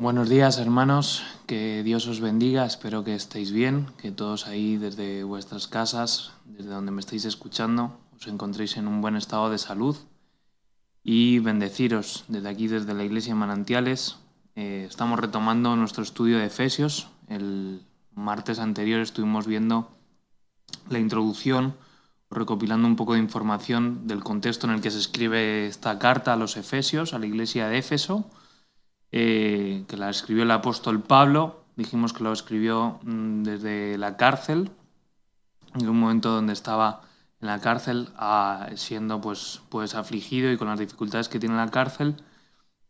Buenos días, hermanos, que Dios os bendiga, espero que estéis bien, que todos ahí desde vuestras casas, desde donde me estéis escuchando, os encontréis en un buen estado de salud y bendeciros desde aquí, desde la Iglesia Manantiales. Estamos retomando nuestro estudio de Efesios. El martes anterior estuvimos viendo la introducción, recopilando un poco de información del contexto en el que se escribe esta carta a los Efesios, a la Iglesia de Éfeso, que la escribió el apóstol Pablo. Dijimos que lo escribió desde la cárcel, en un momento donde estaba en la cárcel, siendo pues afligido y con las dificultades que tiene la cárcel,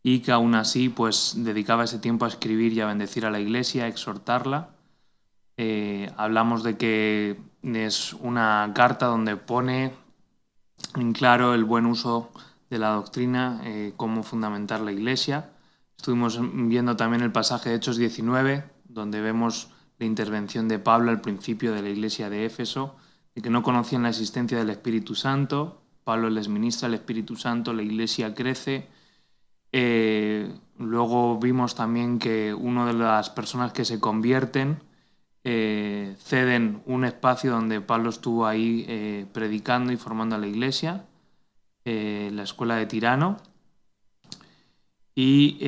y que aún así pues dedicaba ese tiempo a escribir y a bendecir a la iglesia, a exhortarla. Hablamos de que es una carta donde pone en claro el buen uso de la doctrina, cómo fundamentar la iglesia. Estuvimos viendo también el pasaje de Hechos 19, donde vemos la intervención de Pablo al principio de la iglesia de Éfeso, de que no conocían la existencia del Espíritu Santo. Pablo les ministra el Espíritu Santo, la iglesia crece. Luego vimos también que una de las personas que se convierten ceden un espacio donde Pablo estuvo ahí predicando y formando a la iglesia, la escuela de Tirano. Y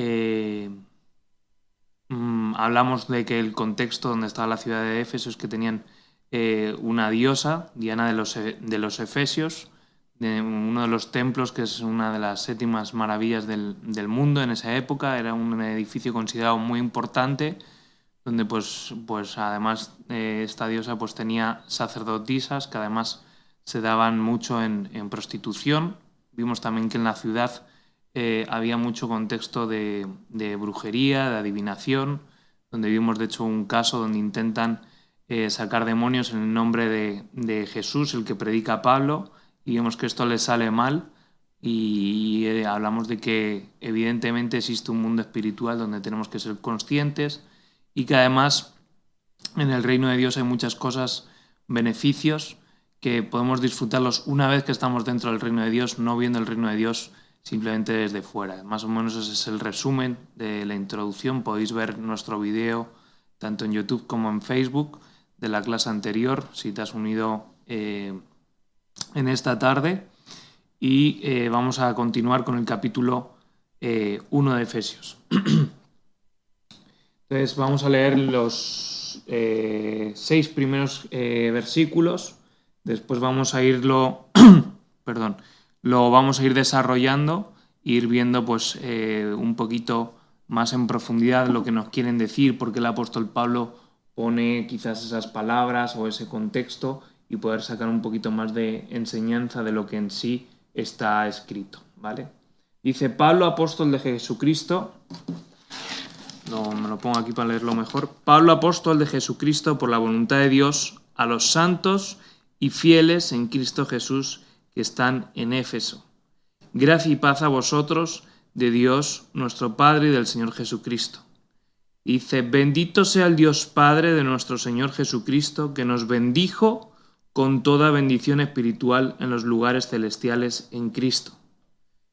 hablamos de que el contexto donde estaba la ciudad de Éfeso es que tenían una diosa, Diana de los Efesios, de uno de los templos, que es una de las 7 maravillas del mundo en esa época. Era un edificio considerado muy importante, donde pues además esta diosa pues tenía sacerdotisas que además se daban mucho en prostitución. Vimos también que en la ciudad había mucho contexto de brujería, de adivinación, donde vimos de hecho un caso donde intentan sacar demonios en el nombre de Jesús, el que predica Pablo, y vemos que esto les sale mal. Y hablamos de que evidentemente existe un mundo espiritual donde tenemos que ser conscientes, y que además en el reino de Dios hay muchas cosas, beneficios, que podemos disfrutarlos una vez que estamos dentro del reino de Dios, no viendo el reino de Dios simplemente desde fuera. Más o menos ese es el resumen de la introducción. Podéis ver nuestro video tanto en YouTube como en Facebook de la clase anterior, si te has unido en esta tarde. Y vamos a continuar con el capítulo 1 de Efesios. Entonces vamos a leer los 6 primeros versículos. Después vamos a irlo lo vamos a ir desarrollando e ir viendo pues un poquito más en profundidad lo que nos quieren decir, porque el apóstol Pablo pone quizás esas palabras o ese contexto, y poder sacar un poquito más de enseñanza de lo que en sí está escrito, ¿vale? Dice: Pablo, apóstol de Jesucristo. Me lo pongo aquí para leerlo mejor. Pablo, apóstol de Jesucristo, por la voluntad de Dios, a los santos y fieles en Cristo Jesús que están en Éfeso. Gracia y paz a vosotros, de Dios nuestro Padre y del Señor Jesucristo. Dice: bendito sea el Dios Padre de nuestro Señor Jesucristo, que nos bendijo con toda bendición espiritual en los lugares celestiales en Cristo,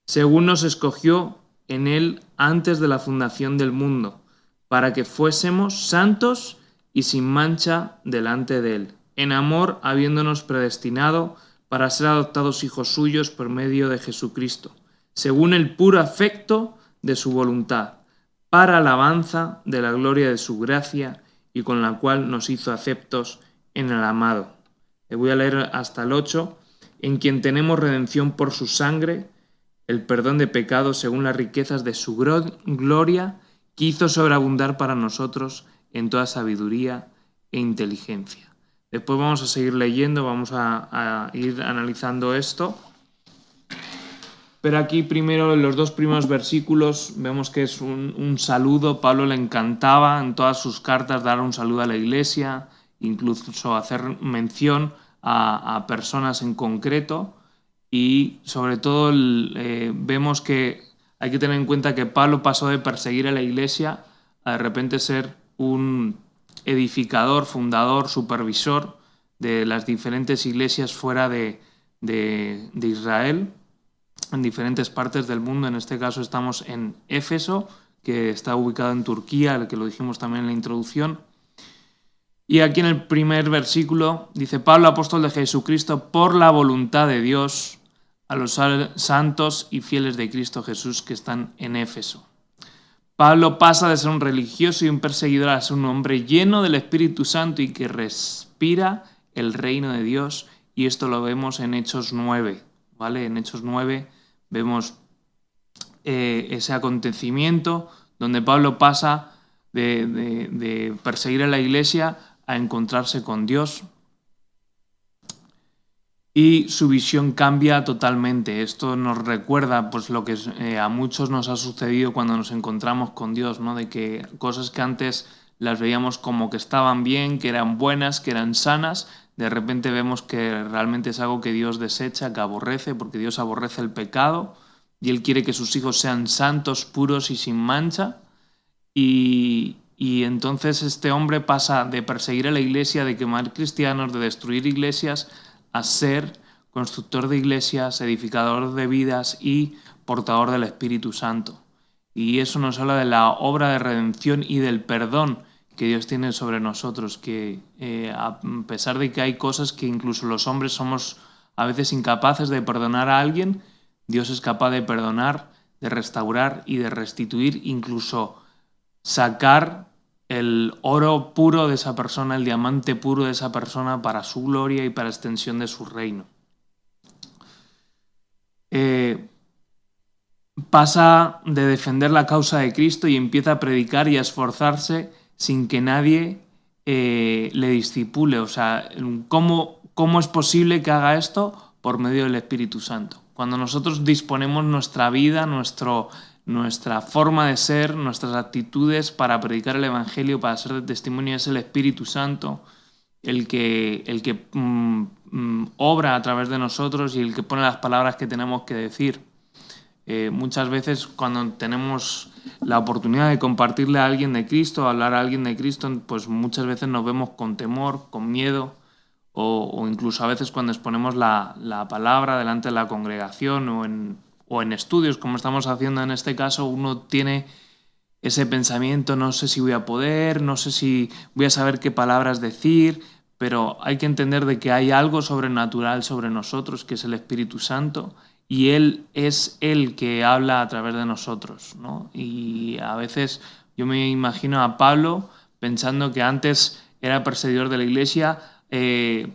según nos escogió en Él antes de la fundación del mundo, para que fuésemos santos y sin mancha delante de Él, en amor habiéndonos predestinado para ser adoptados hijos suyos por medio de Jesucristo, según el puro afecto de su voluntad, para alabanza de la gloria de su gracia, y con la cual nos hizo aceptos en el amado. Le voy a leer hasta el 8. En quien tenemos redención por su sangre, el perdón de pecados según las riquezas de su gloria, que hizo sobreabundar para nosotros en toda sabiduría e inteligencia. Después vamos a seguir leyendo, vamos a ir analizando esto. Pero aquí primero, en los 2 primeros versículos, vemos que es un saludo. Pablo le encantaba en todas sus cartas dar un saludo a la iglesia, incluso hacer mención a personas en concreto. Y sobre todo vemos que hay que tener en cuenta que Pablo pasó de perseguir a la iglesia a de repente ser un edificador, fundador, supervisor de las diferentes iglesias fuera de Israel, en diferentes partes del mundo. En este caso estamos en Éfeso, que está ubicado en Turquía, el que lo dijimos también en la introducción. Y aquí en el primer versículo dice: Pablo, apóstol de Jesucristo, por la voluntad de Dios, a los santos y fieles de Cristo Jesús que están en Éfeso. Pablo pasa de ser un religioso y un perseguidor a ser un hombre lleno del Espíritu Santo y que respira el reino de Dios, y esto lo vemos en Hechos 9, ¿vale? En Hechos 9 vemos ese acontecimiento donde Pablo pasa de perseguir a la iglesia a encontrarse con Dios, y su visión cambia totalmente. Esto nos recuerda pues lo que a muchos nos ha sucedido cuando nos encontramos con Dios, ¿no? De que cosas que antes las veíamos como que estaban bien, que eran buenas, que eran sanas, de repente vemos que realmente es algo que Dios desecha, que aborrece, porque Dios aborrece el pecado y Él quiere que sus hijos sean santos, puros y sin mancha. Y entonces este hombre pasa de perseguir a la iglesia, de quemar cristianos, de destruir iglesias, a ser constructor de iglesias, edificador de vidas y portador del Espíritu Santo. Y eso nos habla de la obra de redención y del perdón que Dios tiene sobre nosotros, que a pesar de que hay cosas que incluso los hombres somos a veces incapaces de perdonar a alguien, Dios es capaz de perdonar, de restaurar y de restituir, incluso sacar el oro puro de esa persona, el diamante puro de esa persona para su gloria y para extensión de su reino. Pasa de defender la causa de Cristo y empieza a predicar y a esforzarse sin que nadie le discipule. O sea, ¿cómo es posible que haga esto? Por medio del Espíritu Santo. Cuando nosotros disponemos nuestra vida, nuestra forma de ser, nuestras actitudes para predicar el Evangelio, para ser de testimonio, es el Espíritu Santo el que obra a través de nosotros y el que pone las palabras que tenemos que decir. Muchas veces cuando tenemos la oportunidad de compartirle a alguien de Cristo, hablar a alguien de Cristo, pues muchas veces nos vemos con temor, con miedo, o incluso a veces cuando exponemos la palabra delante de la congregación o en estudios, como estamos haciendo en este caso, uno tiene ese pensamiento: no sé si voy a poder, no sé si voy a saber qué palabras decir, pero hay que entender de que hay algo sobrenatural sobre nosotros, que es el Espíritu Santo, y Él es el que habla a través de nosotros, ¿no? Y a veces yo me imagino a Pablo pensando que antes era perseguidor de la iglesia. En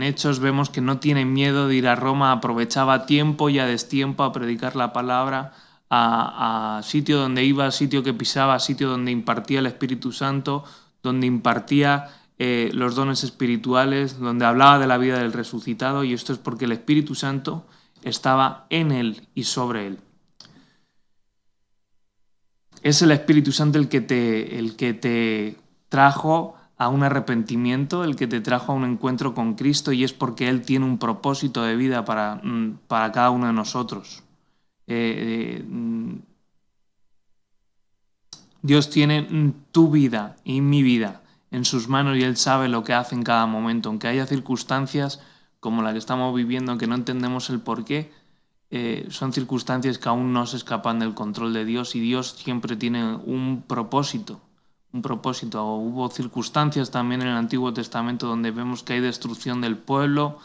Hechos vemos que no tiene miedo de ir a Roma, aprovechaba tiempo y a destiempo a predicar la palabra a sitio donde iba, sitio que pisaba, sitio donde impartía el Espíritu Santo, donde impartía los dones espirituales, donde hablaba de la vida del resucitado, y esto es porque el Espíritu Santo estaba en él y sobre él. Es el Espíritu Santo el que te trajo a un arrepentimiento, el que te trajo a un encuentro con Cristo, y es porque Él tiene un propósito de vida para cada uno de nosotros. Dios tiene tu vida y mi vida en sus manos y Él sabe lo que hace en cada momento. Aunque haya circunstancias como la que estamos viviendo que no entendemos el porqué, son circunstancias que aún no se escapan del control de Dios, y Dios siempre tiene un propósito. Hubo circunstancias también en el Antiguo Testamento donde vemos que hay destrucción del pueblo,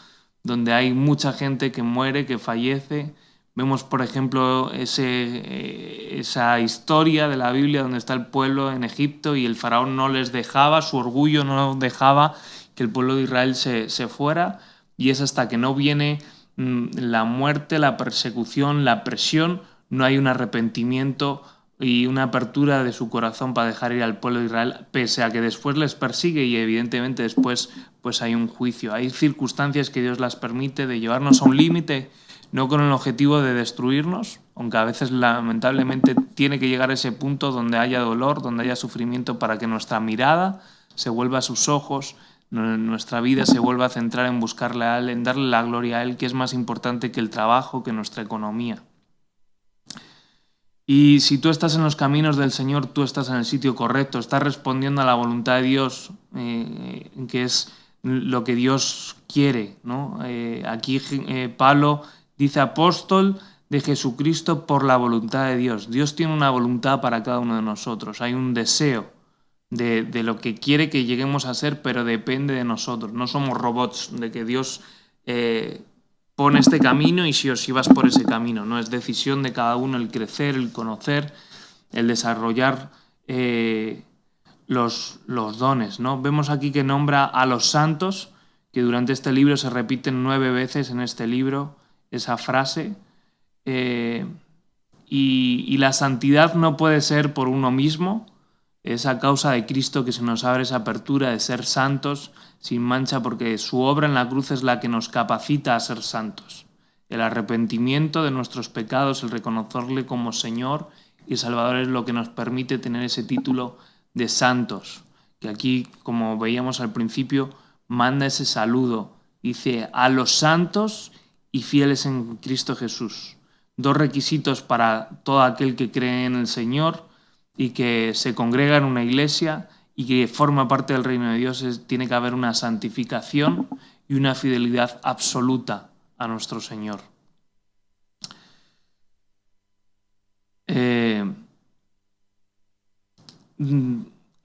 donde hay mucha gente que muere, que fallece. Vemos, por ejemplo, esa historia de la Biblia donde está el pueblo en Egipto y el faraón no les dejaba, su orgullo no dejaba que el pueblo de Israel se fuera, y es hasta que no viene la muerte, la persecución, la presión, no hay un arrepentimiento y una apertura de su corazón para dejar ir al pueblo de Israel, pese a que después les persigue y evidentemente después pues hay un juicio. Hay circunstancias que Dios las permite de llevarnos a un límite, no con el objetivo de destruirnos, aunque a veces lamentablemente tiene que llegar a ese punto donde haya dolor, donde haya sufrimiento, para que nuestra mirada se vuelva a sus ojos, nuestra vida se vuelva a centrar en buscarle a Él, en darle la gloria a Él, que es más importante que el trabajo, que nuestra economía. Y si tú estás en los caminos del Señor, tú estás en el sitio correcto, estás respondiendo a la voluntad de Dios, que es lo que Dios quiere, ¿no? Aquí Pablo dice apóstol de Jesucristo por la voluntad de Dios. Dios tiene una voluntad para cada uno de nosotros. Hay un deseo de lo que quiere que lleguemos a ser, pero depende de nosotros. No somos robots de que Dios pone este camino y sí o sí vas por ese camino. No, es decisión de cada uno el crecer, el conocer, el desarrollar los dones, ¿no? Vemos aquí que nombra a los santos, que durante este libro se repiten 9 veces en este libro esa frase. Y la santidad no puede ser por uno mismo, es a causa de Cristo que se nos abre esa apertura de ser santos sin mancha, porque su obra en la cruz es la que nos capacita a ser santos. El arrepentimiento de nuestros pecados, el reconocerle como Señor y Salvador es lo que nos permite tener ese título de santos, que aquí, como veíamos al principio, manda ese saludo. Dice, a los santos y fieles en Cristo Jesús. 2 requisitos para todo aquel que cree en el Señor y que se congrega en una iglesia y que forma parte del reino de Dios. Tiene que haber una santificación y una fidelidad absoluta a nuestro Señor.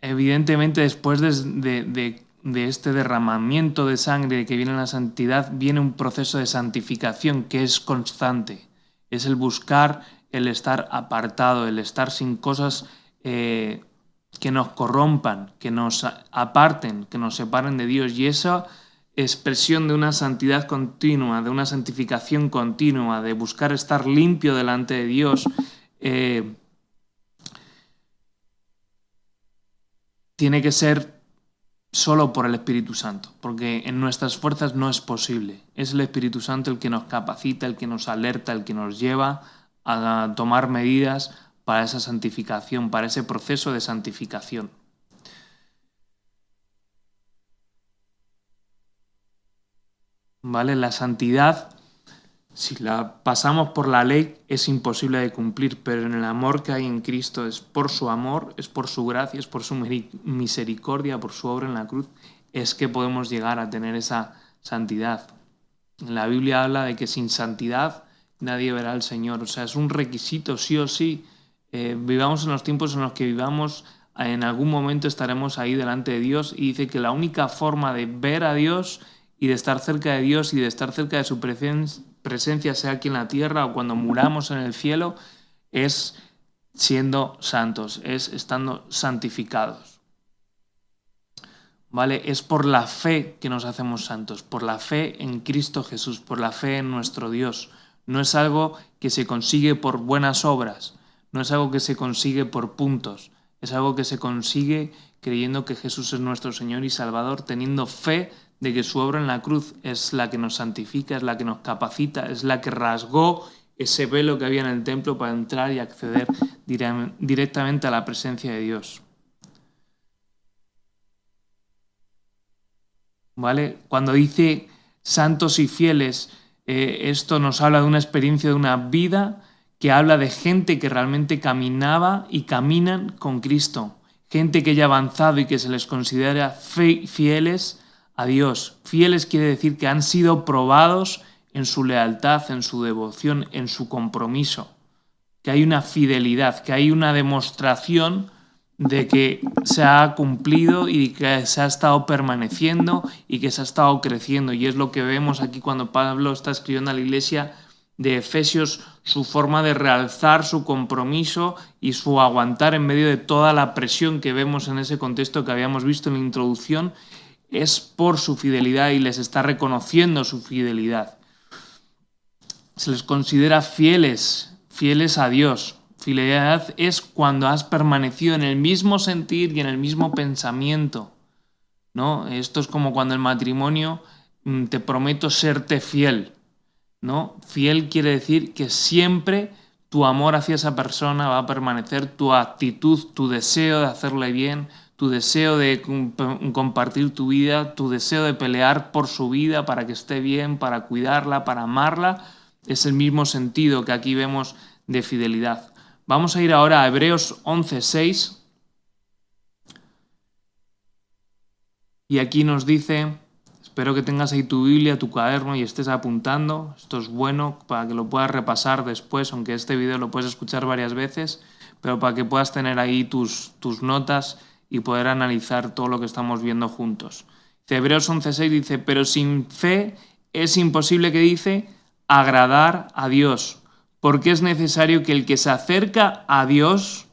Evidentemente, después de este derramamiento de sangre que viene la santidad, viene un proceso de santificación que es constante. Es el buscar, el estar apartado, el estar sin cosas que nos corrompan, que nos aparten, que nos separen de Dios. Y esa expresión de una santidad continua, de una santificación continua, de buscar estar limpio delante de Dios, tiene que ser solo por el Espíritu Santo, porque en nuestras fuerzas no es posible. Es el Espíritu Santo el que nos capacita, el que nos alerta, el que nos lleva a tomar medidas para esa santificación, para ese proceso de santificación. ¿Vale? La santidad, si la pasamos por la ley, es imposible de cumplir, pero en el amor que hay en Cristo, es por su amor, es por su gracia, es por su misericordia, por su obra en la cruz, es que podemos llegar a tener esa santidad. La Biblia habla de que sin santidad nadie verá al Señor. O sea, es un requisito sí o sí. Vivamos en los tiempos en los que vivamos, en algún momento estaremos ahí delante de Dios, y dice que la única forma de ver a Dios y de estar cerca de Dios y de estar cerca de su presencia, sea aquí en la tierra o cuando muramos en el cielo, es siendo santos, es estando santificados. ¿Vale? Es por la fe que nos hacemos santos, por la fe en Cristo Jesús, por la fe en nuestro Dios. No es algo que se consigue por buenas obras, no es algo que se consigue por puntos, es algo que se consigue creyendo que Jesús es nuestro Señor y Salvador, teniendo fe de que su obra en la cruz es la que nos santifica, es la que nos capacita, es la que rasgó ese velo que había en el templo para entrar y acceder directamente a la presencia de Dios. ¿Vale? Cuando dice santos y fieles, esto nos habla de una experiencia, de una vida que habla de gente que realmente caminaba y caminan con Cristo. Gente que ya ha avanzado y que se les considera fieles a Dios. Fieles quiere decir que han sido probados en su lealtad, en su devoción, en su compromiso. Que hay una fidelidad, que hay una demostración de que se ha cumplido y que se ha estado permaneciendo y que se ha estado creciendo. Y es lo que vemos aquí cuando Pablo está escribiendo a la iglesia de Efesios, su forma de realzar su compromiso y su aguantar en medio de toda la presión que vemos en ese contexto que habíamos visto en la introducción, es por su fidelidad y les está reconociendo su fidelidad. Se les considera fieles a Dios. Fidelidad es cuando has permanecido en el mismo sentir y en el mismo pensamiento, ¿no? Esto es como cuando en matrimonio te prometo serte fiel, ¿no? Fiel quiere decir que siempre tu amor hacia esa persona va a permanecer, tu actitud, tu deseo de hacerle bien, tu deseo de compartir tu vida, tu deseo de pelear por su vida para que esté bien, para cuidarla, para amarla, es el mismo sentido que aquí vemos de fidelidad. Vamos a ir ahora a Hebreos 11:6. Y aquí nos dice, Espero que tengas ahí tu Biblia, tu cuaderno y estés apuntando. Esto es bueno para que lo puedas repasar después, aunque este vídeo lo puedes escuchar varias veces, pero para que puedas tener ahí tus notas y poder analizar todo lo que estamos viendo juntos. Hebreos 11:6 dice, pero sin fe es imposible, que dice, agradar a Dios, porque es necesario que el que se acerca a Dios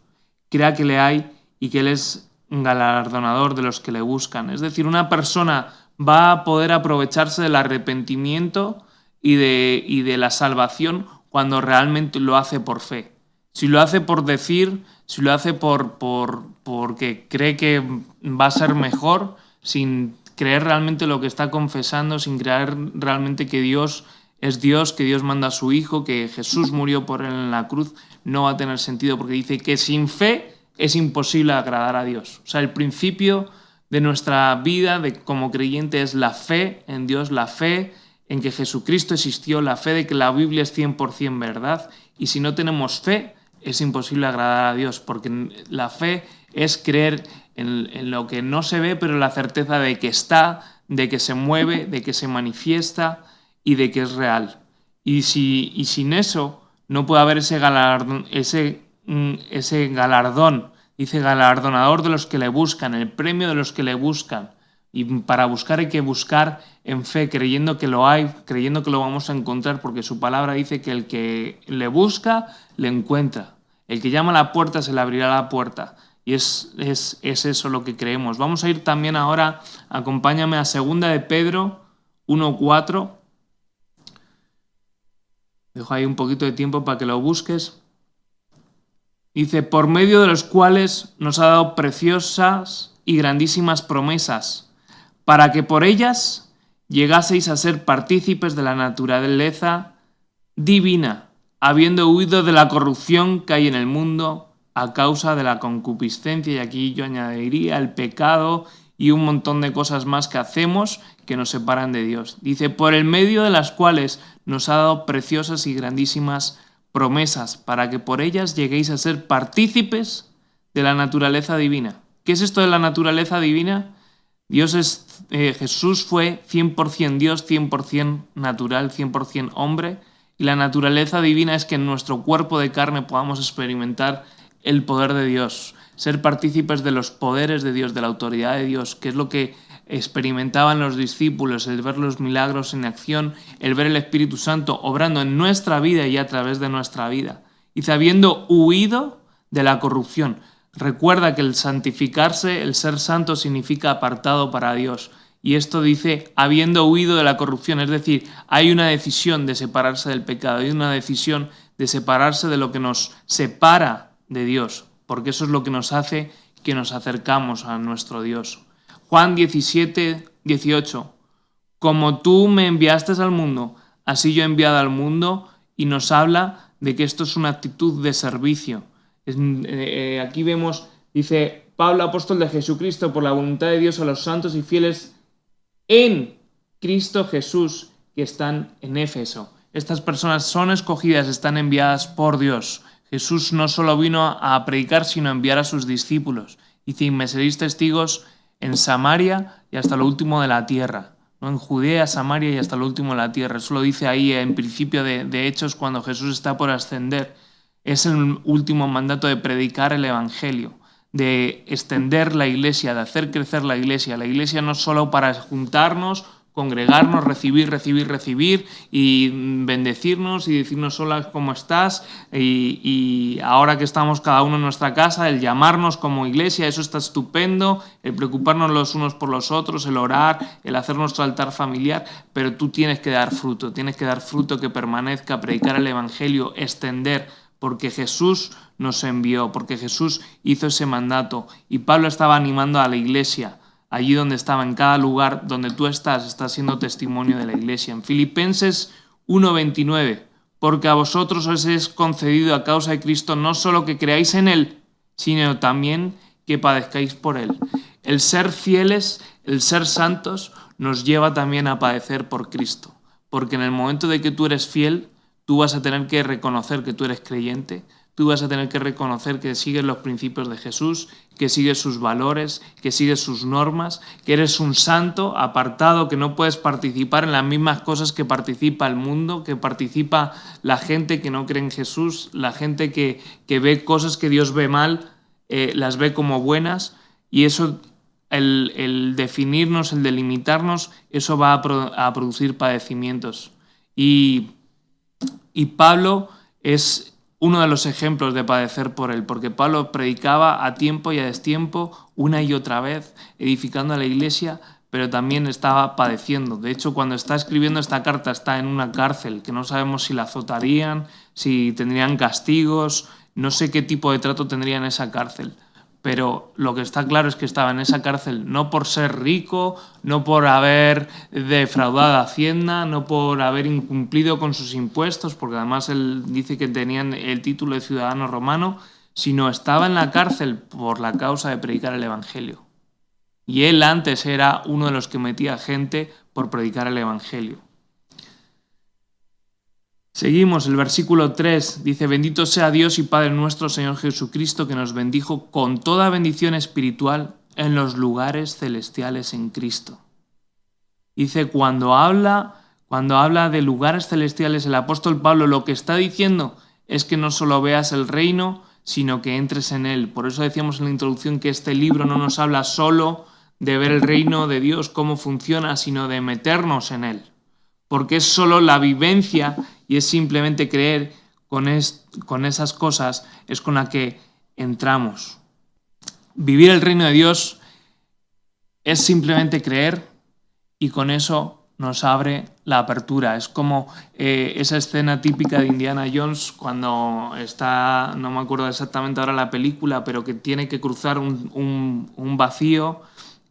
crea que le hay y que Él es un galardonador de los que le buscan. Es decir, una persona va a poder aprovecharse del arrepentimiento y de la salvación cuando realmente lo hace por fe. Si lo hace por decir, si lo hace porque cree que va a ser mejor, sin creer realmente lo que está confesando, sin creer realmente que Dios es Dios, que Dios manda a su Hijo, que Jesús murió por él en la cruz, no va a tener sentido, porque dice que sin fe es imposible agradar a Dios. O sea, el principio de nuestra vida como creyente es la fe en Dios, la fe en que Jesucristo existió, la fe de que la Biblia es 100% verdad. Y si no tenemos fe, es imposible agradar a Dios, porque la fe es creer en lo que no se ve, pero la certeza de que está, de que se mueve, de que se manifiesta y de que es real. Y sin eso no puede haber ese galardón, dice galardonador de los que le buscan, el premio de los que le buscan. Y para buscar hay que buscar en fe, creyendo que lo hay, creyendo que lo vamos a encontrar, porque su palabra dice que el que le busca, le encuentra. El que llama a la puerta, se le abrirá la puerta. Y es eso lo que creemos. Vamos a ir también ahora, acompáñame a 2 de Pedro 1:4. Dejo ahí un poquito de tiempo para que lo busques. Dice, por medio de los cuales nos ha dado preciosas y grandísimas promesas, para que por ellas llegaseis a ser partícipes de la naturaleza divina, habiendo huido de la corrupción que hay en el mundo a causa de la concupiscencia, y aquí yo añadiría el pecado y un montón de cosas más que hacemos que nos separan de Dios. Dice, por el medio de las cuales nos ha dado preciosas y grandísimas promesas, para que por ellas lleguéis a ser partícipes de la naturaleza divina. ¿Qué es esto de la naturaleza divina? Jesús fue 100% Dios, 100% natural, 100% hombre, y la naturaleza divina es que en nuestro cuerpo de carne podamos experimentar el poder de Dios, ser partícipes de los poderes de Dios, de la autoridad de Dios, que es lo que experimentaban los discípulos, el ver los milagros en acción, el ver el Espíritu Santo obrando en nuestra vida y a través de nuestra vida. Y habiendo huido de la corrupción. Recuerda que el santificarse, el ser santo, significa apartado para Dios. Y esto dice, habiendo huido de la corrupción, es decir, hay una decisión de separarse del pecado, hay una decisión de separarse de lo que nos separa de Dios, porque eso es lo que nos hace que nos acercamos a nuestro Dios. Juan 17:18, como tú me enviaste al mundo, así yo he enviado al mundo, y nos habla de que esto es una actitud de servicio. Aquí vemos, dice, Pablo, apóstol de Jesucristo, por la voluntad de Dios a los santos y fieles en Cristo Jesús, que están en Éfeso. Estas personas son escogidas, están enviadas por Dios. Jesús no solo vino a predicar, sino a enviar a sus discípulos. Dice, y me seréis testigos en Samaria y hasta lo último de la tierra. ¿No? En Judea, Samaria y hasta lo último de la tierra. Eso lo dice ahí en principio de Hechos, cuando Jesús está por ascender. Es el último mandato de predicar el Evangelio, de extender la iglesia, de hacer crecer la iglesia. La iglesia no es solo para juntarnos, congregarnos, recibir y bendecirnos y decirnos hola, ¿cómo estás? Y ahora que estamos cada uno en nuestra casa, el llamarnos como iglesia, eso está estupendo, el preocuparnos los unos por los otros, el orar, el hacer nuestro altar familiar, pero tú tienes que dar fruto que permanezca, predicar el Evangelio, extender, porque Jesús nos envió, porque Jesús hizo ese mandato y Pablo estaba animando a la iglesia. Allí donde estaba, en cada lugar donde tú estás siendo testimonio de la iglesia. En Filipenses 1:29, porque a vosotros os es concedido a causa de Cristo no solo que creáis en Él, sino también que padezcáis por Él. El ser fieles, el ser santos, nos lleva también a padecer por Cristo. Porque en el momento de que tú eres fiel, tú vas a tener que reconocer que tú eres creyente, tú vas a tener que reconocer que sigues los principios de Jesús, que sigues sus valores, que sigues sus normas, que eres un santo apartado, que no puedes participar en las mismas cosas que participa el mundo, que participa la gente que no cree en Jesús, la gente que ve cosas que Dios ve mal, las ve como buenas, y eso, el definirnos, el delimitarnos, eso va a producir padecimientos. Y Pablo es uno de los ejemplos de padecer por él, porque Pablo predicaba a tiempo y a destiempo, una y otra vez, edificando a la iglesia, pero también estaba padeciendo. De hecho, cuando está escribiendo esta carta está en una cárcel, que no sabemos si la azotarían, si tendrían castigos, no sé qué tipo de trato tendría en esa cárcel. Pero lo que está claro es que estaba en esa cárcel no por ser rico, no por haber defraudado a Hacienda, no por haber incumplido con sus impuestos, porque además él dice que tenían el título de ciudadano romano, sino estaba en la cárcel por la causa de predicar el Evangelio. Y él antes era uno de los que metía gente por predicar el Evangelio. Seguimos, el versículo 3 dice: bendito sea Dios y Padre nuestro Señor Jesucristo, que nos bendijo con toda bendición espiritual en los lugares celestiales en Cristo. Dice, cuando habla de lugares celestiales, el apóstol Pablo lo que está diciendo es que no solo veas el reino, sino que entres en él. Por eso decíamos en la introducción que este libro no nos habla solo de ver el reino de Dios, cómo funciona, sino de meternos en él. Porque es solo la vivencia y es simplemente creer con esas cosas, es con la que entramos. Vivir el reino de Dios es simplemente creer y con eso nos abre la apertura. Es como esa escena típica de Indiana Jones cuando está, no me acuerdo exactamente ahora la película, pero que tiene que cruzar un vacío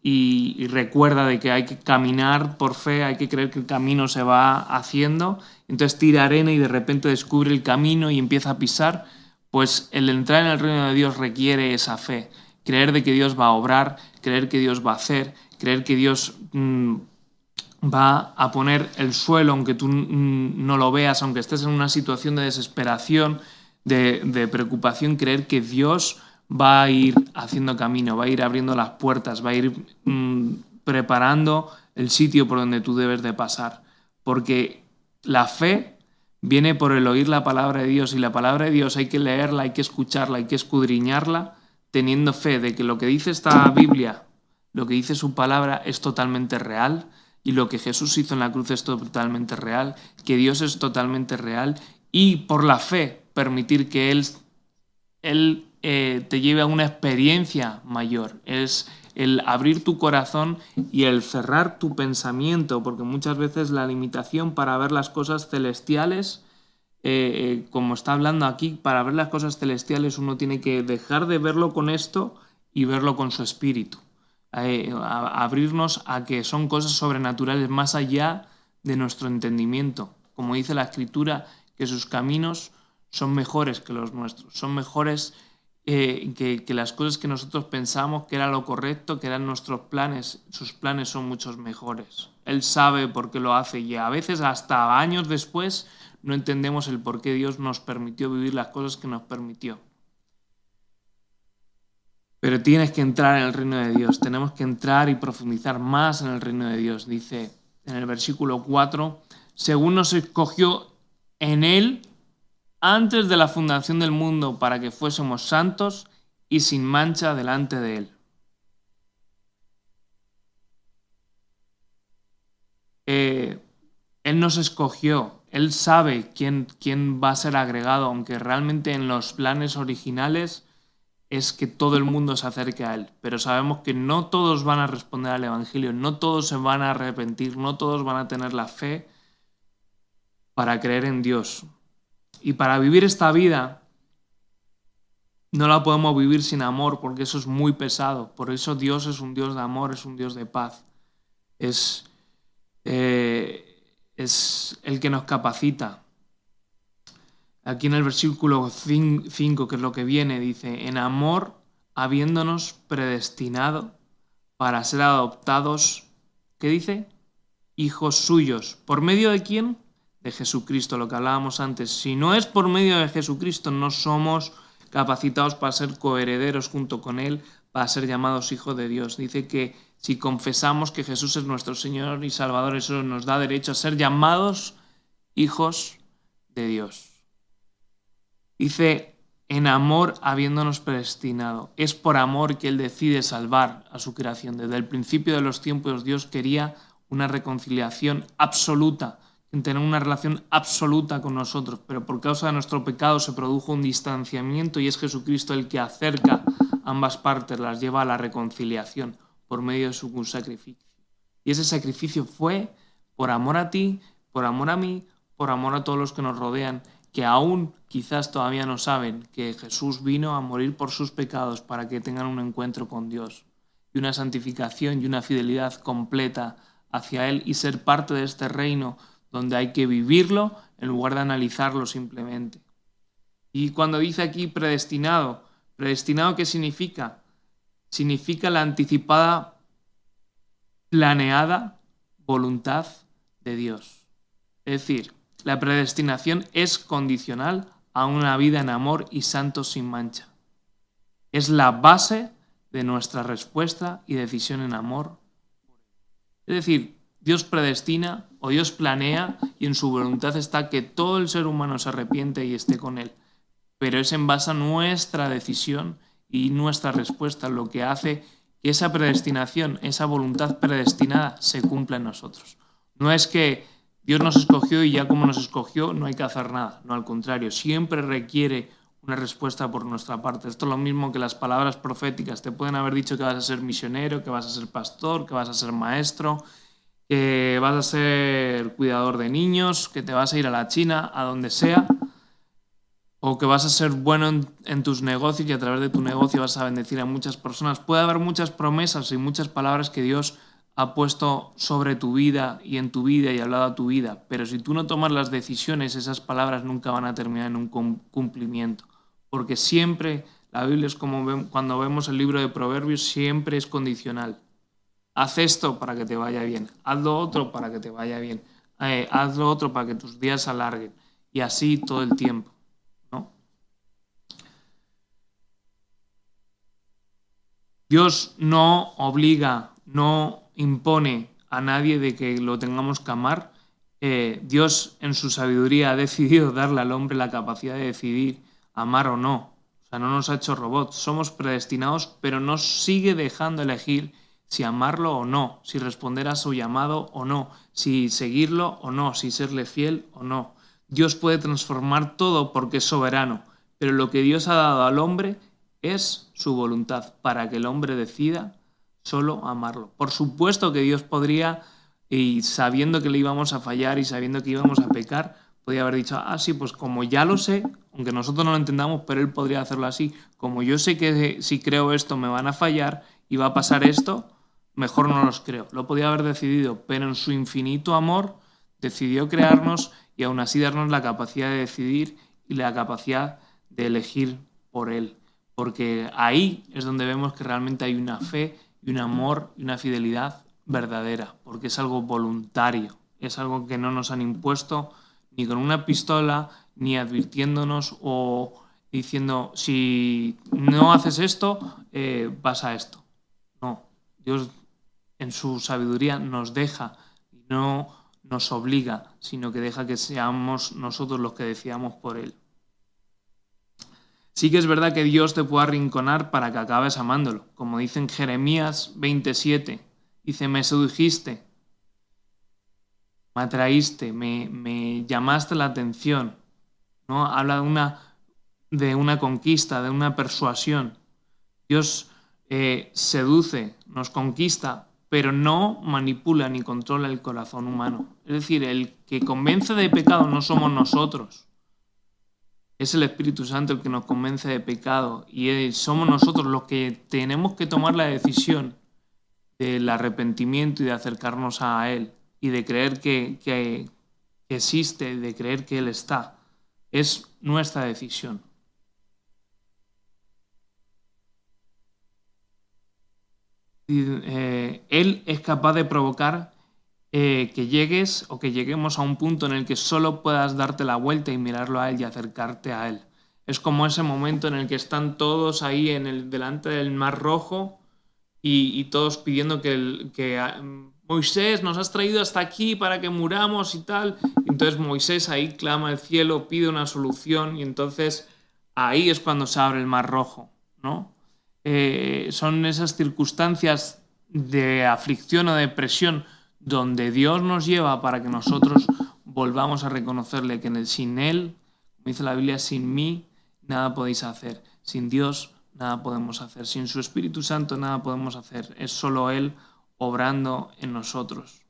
y recuerda de que hay que caminar por fe, hay que creer que el camino se va haciendo, entonces tira arena y de repente descubre el camino y empieza a pisar. Pues el entrar en el reino de Dios requiere esa fe, creer de que Dios va a obrar, creer que Dios va a hacer, creer que Dios va a poner el suelo aunque tú no lo veas, aunque estés en una situación de desesperación, de preocupación, creer que Dios va a ir haciendo camino, va a ir abriendo las puertas, va a ir preparando el sitio por donde tú debes de pasar. Porque la fe viene por el oír la palabra de Dios, y la palabra de Dios hay que leerla, hay que escucharla, hay que escudriñarla, teniendo fe de que lo que dice esta Biblia, lo que dice su palabra es totalmente real, y lo que Jesús hizo en la cruz es totalmente real, que Dios es totalmente real, y por la fe permitir que Él te lleve a una experiencia mayor. Es el abrir tu corazón y el cerrar tu pensamiento, porque muchas veces la limitación para ver las cosas celestiales, como está hablando aquí, para ver las cosas celestiales uno tiene que dejar de verlo con esto y verlo con su espíritu. Abrirnos a que son cosas sobrenaturales más allá de nuestro entendimiento. Como dice la Escritura, que sus caminos son mejores que los nuestros, son mejores que las cosas que nosotros pensamos que era lo correcto, que eran nuestros planes. Sus planes son muchos mejores. Él sabe por qué lo hace, y a veces hasta años después no entendemos el por qué Dios nos permitió vivir las cosas que nos permitió. Pero tienes que entrar en el reino de Dios, tenemos que entrar y profundizar más en el reino de Dios. Dice en el versículo 4, según nos escogió en Él antes de la fundación del mundo para que fuésemos santos y sin mancha delante de Él. Él nos escogió, Él sabe quién va a ser agregado, aunque realmente en los planes originales es que todo el mundo se acerque a Él. Pero sabemos que no todos van a responder al Evangelio, no todos se van a arrepentir, no todos van a tener la fe para creer en Dios. Y para vivir esta vida no la podemos vivir sin amor, porque eso es muy pesado. Por eso Dios es un Dios de amor, es un Dios de paz. Es el que nos capacita. Aquí en el versículo 5, que es lo que viene, dice, en amor, habiéndonos predestinado para ser adoptados, ¿qué dice? Hijos suyos. ¿Por medio de quién? de Jesucristo, lo que hablábamos antes. Si no es por medio de Jesucristo, no somos capacitados para ser coherederos junto con Él, para ser llamados hijos de Dios. Dice que si confesamos que Jesús es nuestro Señor y Salvador, eso nos da derecho a ser llamados hijos de Dios. Dice, en amor habiéndonos predestinado. Es por amor que Él decide salvar a su creación. Desde el principio de los tiempos Dios quería una reconciliación absoluta, tener una relación absoluta con nosotros, pero por causa de nuestro pecado se produjo un distanciamiento y es Jesucristo el que acerca ambas partes, las lleva a la reconciliación por medio de su sacrificio. Y ese sacrificio fue por amor a ti, por amor a mí, por amor a todos los que nos rodean, que aún quizás todavía no saben que Jesús vino a morir por sus pecados para que tengan un encuentro con Dios y una santificación y una fidelidad completa hacia Él y ser parte de este reino donde hay que vivirlo en lugar de analizarlo simplemente. Y cuando dice aquí predestinado, ¿predestinado qué significa? Significa la anticipada, planeada voluntad de Dios. Es decir, la predestinación es condicional a una vida en amor y santo sin mancha. Es la base de nuestra respuesta y decisión en amor. Es decir, Dios predestina o Dios planea y en su voluntad está que todo el ser humano se arrepiente y esté con Él. Pero es en base a nuestra decisión y nuestra respuesta lo que hace que esa predestinación, esa voluntad predestinada se cumpla en nosotros. No es que Dios nos escogió y ya como nos escogió no hay que hacer nada. No, al contrario, siempre requiere una respuesta por nuestra parte. Esto es lo mismo que las palabras proféticas. Te pueden haber dicho que vas a ser misionero, que vas a ser pastor, que vas a ser maestro, que vas a ser cuidador de niños, que te vas a ir a la China, a donde sea, o que vas a ser bueno en tus negocios y a través de tu negocio vas a bendecir a muchas personas. Puede haber muchas promesas y muchas palabras que Dios ha puesto sobre tu vida y en tu vida y hablado a tu vida, pero si tú no tomas las decisiones, esas palabras nunca van a terminar en un cumplimiento, porque siempre, la Biblia es como cuando vemos el libro de Proverbios, siempre es condicional. Haz esto para que te vaya bien, haz lo otro para que te vaya bien, haz lo otro para que tus días se alarguen, y así todo el tiempo, ¿no? Dios no obliga, no impone a nadie de que lo tengamos que amar. Dios en su sabiduría ha decidido darle al hombre la capacidad de decidir amar o no. O sea, no nos ha hecho robots, somos predestinados, pero nos sigue dejando elegir si amarlo o no, si responder a su llamado o no, si seguirlo o no, si serle fiel o no. Dios puede transformar todo porque es soberano, pero lo que Dios ha dado al hombre es su voluntad para que el hombre decida solo amarlo. Por supuesto que Dios podría, y sabiendo que le íbamos a fallar y sabiendo que íbamos a pecar, podría haber dicho, sí, pues como ya lo sé, aunque nosotros no lo entendamos, pero Él podría hacerlo así. Como yo sé que si creo esto me van a fallar y va a pasar esto, mejor no los creo. Lo podía haber decidido, pero en su infinito amor decidió crearnos y aún así darnos la capacidad de decidir y la capacidad de elegir por Él. Porque ahí es donde vemos que realmente hay una fe y un amor y una fidelidad verdadera, porque es algo voluntario, es algo que no nos han impuesto ni con una pistola, ni advirtiéndonos o diciendo, si no haces esto, pasa esto. No, Dios en su sabiduría nos deja y no nos obliga, sino que deja que seamos nosotros los que decidamos por Él. Sí que es verdad que Dios te puede arrinconar para que acabes amándolo. Como dice en Jeremías 27, dice, me sedujiste, me atraíste, me llamaste la atención, ¿no? Habla de una conquista, de una persuasión. Dios seduce, nos conquista, pero no manipula ni controla el corazón humano. Es decir, el que convence de pecado no somos nosotros. Es el Espíritu Santo el que nos convence de pecado y somos nosotros los que tenemos que tomar la decisión del arrepentimiento y de acercarnos a Él y de creer que existe, de creer que Él está. Es nuestra decisión. Él es capaz de provocar que llegues o que lleguemos a un punto en el que solo puedas darte la vuelta y mirarlo a Él y acercarte a Él. Es como ese momento en el que están todos ahí delante del Mar Rojo y todos pidiendo que Moisés, nos has traído hasta aquí para que muramos y tal. Y entonces Moisés ahí clama al cielo, pide una solución y entonces ahí es cuando se abre el Mar Rojo, ¿no? Son esas circunstancias de aflicción o de presión donde Dios nos lleva para que nosotros volvamos a reconocerle que sin Él, como dice la Biblia, sin mí nada podéis hacer. Sin Dios nada podemos hacer. Sin su Espíritu Santo nada podemos hacer. Es solo Él obrando en nosotros.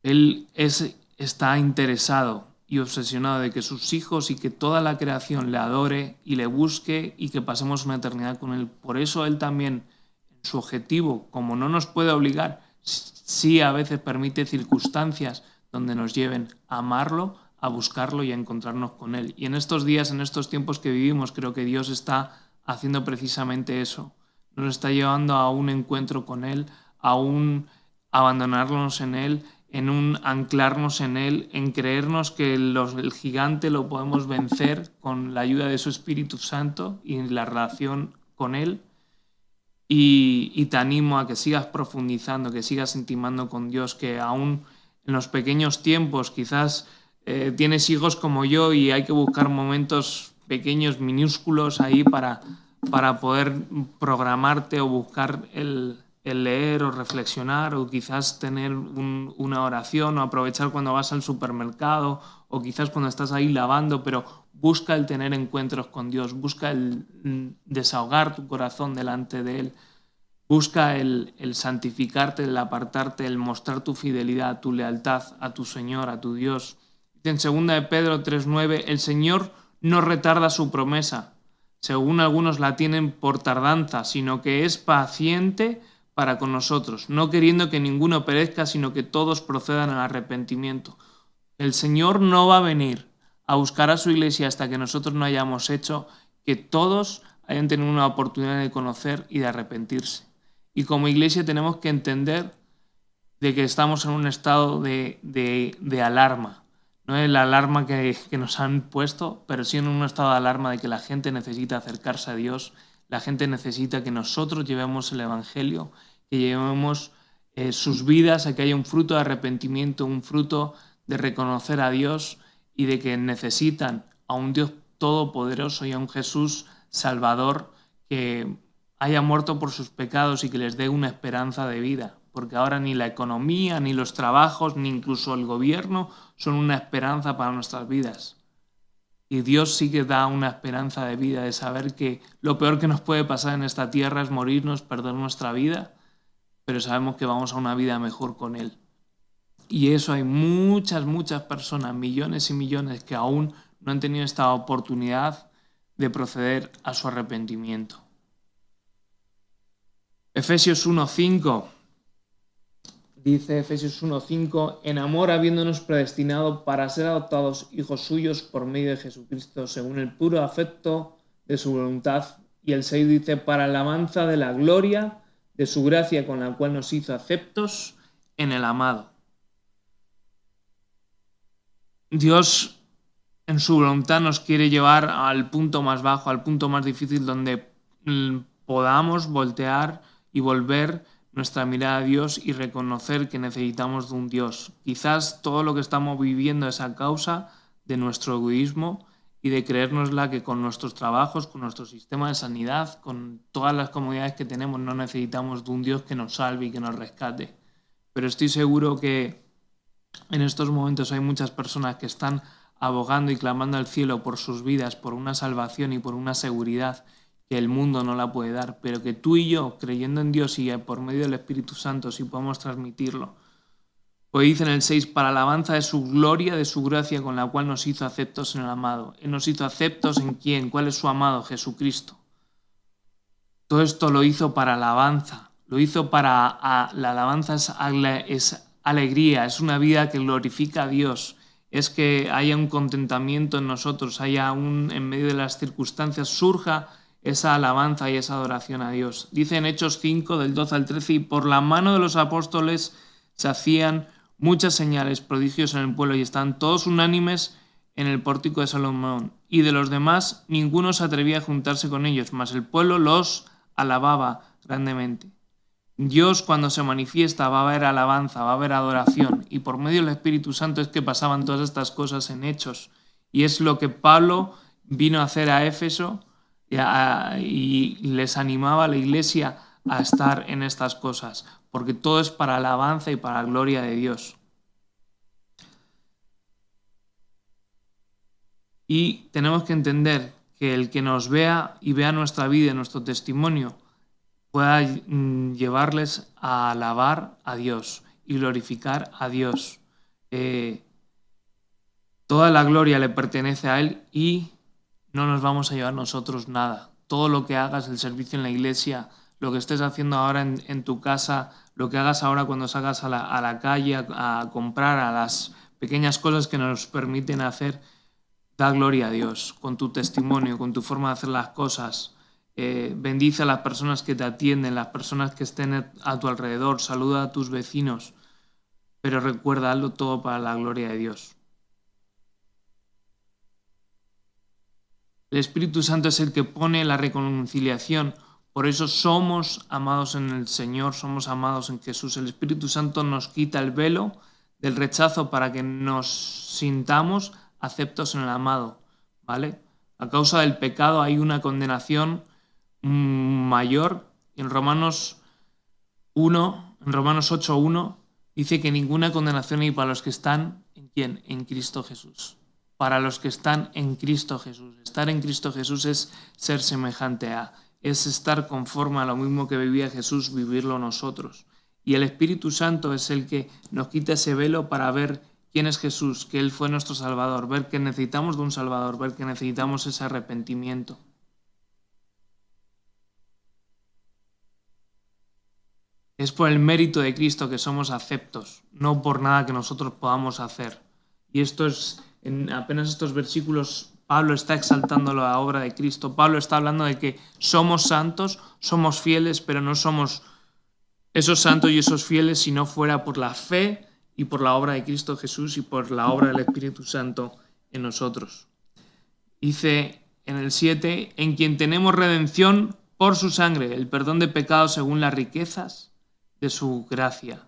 Él está interesado y obsesionado de que sus hijos y que toda la creación le adore y le busque y que pasemos una eternidad con Él. Por eso Él también, en su objetivo, como no nos puede obligar, sí a veces permite circunstancias donde nos lleven a amarlo, a buscarlo y a encontrarnos con Él. Y en estos días, en estos tiempos que vivimos, creo que Dios está haciendo precisamente eso. Nos está llevando a un encuentro con Él, a un abandonarnos en Él, en un anclarnos en Él, en creernos que el gigante lo podemos vencer con la ayuda de su Espíritu Santo y en la relación con Él. Y te animo a que sigas profundizando, que sigas intimando con Dios, que aún en los pequeños tiempos quizás tienes hijos como yo y hay que buscar momentos pequeños, minúsculos ahí para poder programarte o buscar el leer o reflexionar o quizás tener una oración o aprovechar cuando vas al supermercado o quizás cuando estás ahí lavando, pero busca el tener encuentros con Dios, busca el desahogar tu corazón delante de Él, busca el santificarte, el apartarte, el mostrar tu fidelidad, tu lealtad a tu Señor, a tu Dios. En 2 de Pedro 3:9, el Señor no retarda su promesa, según algunos la tienen por tardanza, sino que es paciente para con nosotros, no queriendo que ninguno perezca, sino que todos procedan al arrepentimiento. El Señor no va a venir a buscar a su iglesia hasta que nosotros no hayamos hecho que todos hayan tenido una oportunidad de conocer y de arrepentirse. Y como iglesia tenemos que entender de que estamos en un estado de alarma. No es la alarma que nos han puesto, pero sí en un estado de alarma de que la gente necesita acercarse a Dios, la gente necesita que nosotros llevemos el Evangelio, que llevemos sus vidas a que haya un fruto de arrepentimiento, un fruto de reconocer a Dios y de que necesitan a un Dios todopoderoso y a un Jesús Salvador que haya muerto por sus pecados y que les dé una esperanza de vida. Porque ahora ni la economía, ni los trabajos, ni incluso el gobierno son una esperanza para nuestras vidas. Y Dios sí que da una esperanza de vida, de saber que lo peor que nos puede pasar en esta tierra es morirnos, perder nuestra vida, pero sabemos que vamos a una vida mejor con Él. Y eso hay muchas personas, millones y millones, que aún no han tenido esta oportunidad de proceder a su arrepentimiento. Efesios 1:5. Dice Efesios 1:5, en amor habiéndonos predestinado para ser adoptados hijos suyos por medio de Jesucristo, según el puro afecto de su voluntad. Y el 6 dice, para alabanza de la gloria de su gracia con la cual nos hizo aceptos en el amado. Dios en su voluntad nos quiere llevar al punto más bajo, al punto más difícil, donde podamos voltear y volver nuestra mirada a Dios y reconocer que necesitamos de un Dios. Quizás todo lo que estamos viviendo es a causa de nuestro egoísmo y de creérnosla que con nuestros trabajos, con nuestro sistema de sanidad, con todas las comodidades que tenemos, no necesitamos de un Dios que nos salve y que nos rescate. Pero estoy seguro que en estos momentos hay muchas personas que están abogando y clamando al cielo por sus vidas, por una salvación y por una seguridad que el mundo no la puede dar, pero que tú y yo, creyendo en Dios y por medio del Espíritu Santo, sí podemos transmitirlo. Pues dice en el 6, para alabanza de su gloria, de su gracia, con la cual nos hizo aceptos en el amado. Él nos hizo aceptos ¿en quién? ¿Cuál es su amado? Jesucristo. Todo esto lo hizo para alabanza. Lo hizo para... la alabanza es alegría, es una vida que glorifica a Dios. Es que haya un contentamiento en nosotros, en medio de las circunstancias, surja esa alabanza y esa adoración a Dios. Dice en Hechos 5, del 12 al 13, y por la mano de los apóstoles se hacían muchas señales, prodigios en el pueblo, y están todos unánimes en el pórtico de Salomón. Y de los demás, ninguno se atrevía a juntarse con ellos, mas el pueblo los alababa grandemente. Dios, cuando se manifiesta, va a haber alabanza, va a haber adoración, y por medio del Espíritu Santo es que pasaban todas estas cosas en Hechos. Y es lo que Pablo vino a hacer a Éfeso y les animaba a la iglesia a estar en estas cosas, porque todo es para alabanza y para la gloria de Dios. Y tenemos que entender que el que nos vea y vea nuestra vida, nuestro testimonio, pueda llevarles a alabar a Dios y glorificar a Dios. Toda la gloria le pertenece a Él y no nos vamos a llevar nosotros nada. Todo lo que hagas, el servicio en la iglesia, lo que estés haciendo ahora en tu casa, lo que hagas ahora cuando salgas a la calle a comprar, a las pequeñas cosas que nos permiten hacer, da gloria a Dios con tu testimonio, con tu forma de hacer las cosas. Bendice a las personas que te atienden, las personas que estén a tu alrededor, saluda a tus vecinos, pero recuerda, hazlo todo para la gloria de Dios. El Espíritu Santo es el que pone la reconciliación, por eso somos amados en el Señor, somos amados en Jesús. El Espíritu Santo nos quita el velo del rechazo para que nos sintamos aceptos en el amado, ¿vale? A causa del pecado hay una condenación mayor. En Romanos 8:1 dice que ninguna condenación hay para los que están ¿en quién? En Cristo Jesús. Para los que están en Cristo Jesús. Estar en Cristo Jesús es ser semejante a, es estar conforme a lo mismo que vivía Jesús, vivirlo nosotros. Y el Espíritu Santo es el que nos quita ese velo para ver quién es Jesús, que Él fue nuestro Salvador, ver que necesitamos de un Salvador, ver que necesitamos ese arrepentimiento. Es por el mérito de Cristo que somos aceptos, no por nada que nosotros podamos hacer. Y esto es, en apenas estos versículos, Pablo está exaltando la obra de Cristo. Pablo está hablando de que somos santos, somos fieles, pero no somos esos santos y esos fieles si no fuera por la fe y por la obra de Cristo Jesús y por la obra del Espíritu Santo en nosotros. Dice en el 7, en quien tenemos redención por su sangre, el perdón de pecados según las riquezas de su gracia.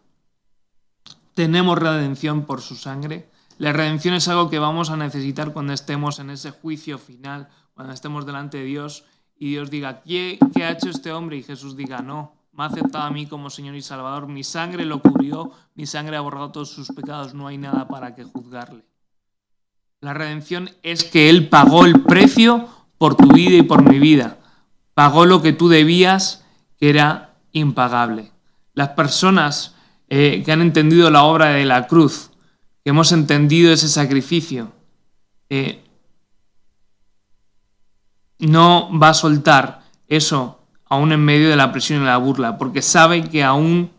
Tenemos redención por su sangre. La redención es algo que vamos a necesitar cuando estemos en ese juicio final, cuando estemos delante de Dios y Dios diga, ¿qué ha hecho este hombre? Y Jesús diga, no, me ha aceptado a mí como Señor y Salvador, mi sangre lo cubrió, mi sangre ha borrado todos sus pecados, no hay nada para que juzgarle. La redención es que Él pagó el precio por tu vida y por mi vida. Pagó lo que tú debías, que era impagable. Las personas que han entendido la obra de la cruz, que hemos entendido ese sacrificio, no va a soltar eso aún en medio de la presión y la burla, porque sabe que aún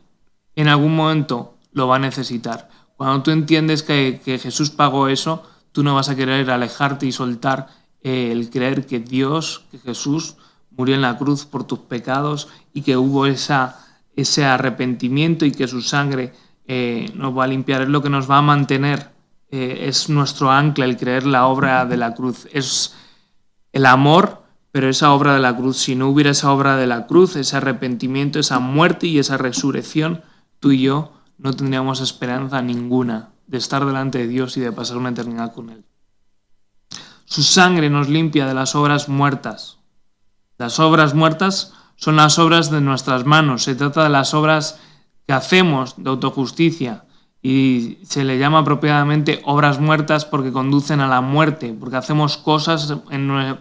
en algún momento lo va a necesitar. Cuando tú entiendes que Jesús pagó eso, tú no vas a querer alejarte y soltar el creer que Dios, que Jesús murió en la cruz por tus pecados y que hubo ese arrepentimiento y que su sangre nos va a limpiar. Es lo que nos va a mantener, es nuestro ancla el creer la obra de la cruz. Es el amor, pero esa obra de la cruz, si no hubiera esa obra de la cruz, ese arrepentimiento, esa muerte y esa resurrección, tú y yo no tendríamos esperanza ninguna de estar delante de Dios y de pasar una eternidad con Él. Su sangre nos limpia de las obras muertas. Las obras muertas son las obras de nuestras manos. Se trata de las obras que hacemos de autojusticia y se le llama apropiadamente obras muertas porque conducen a la muerte, porque hacemos cosas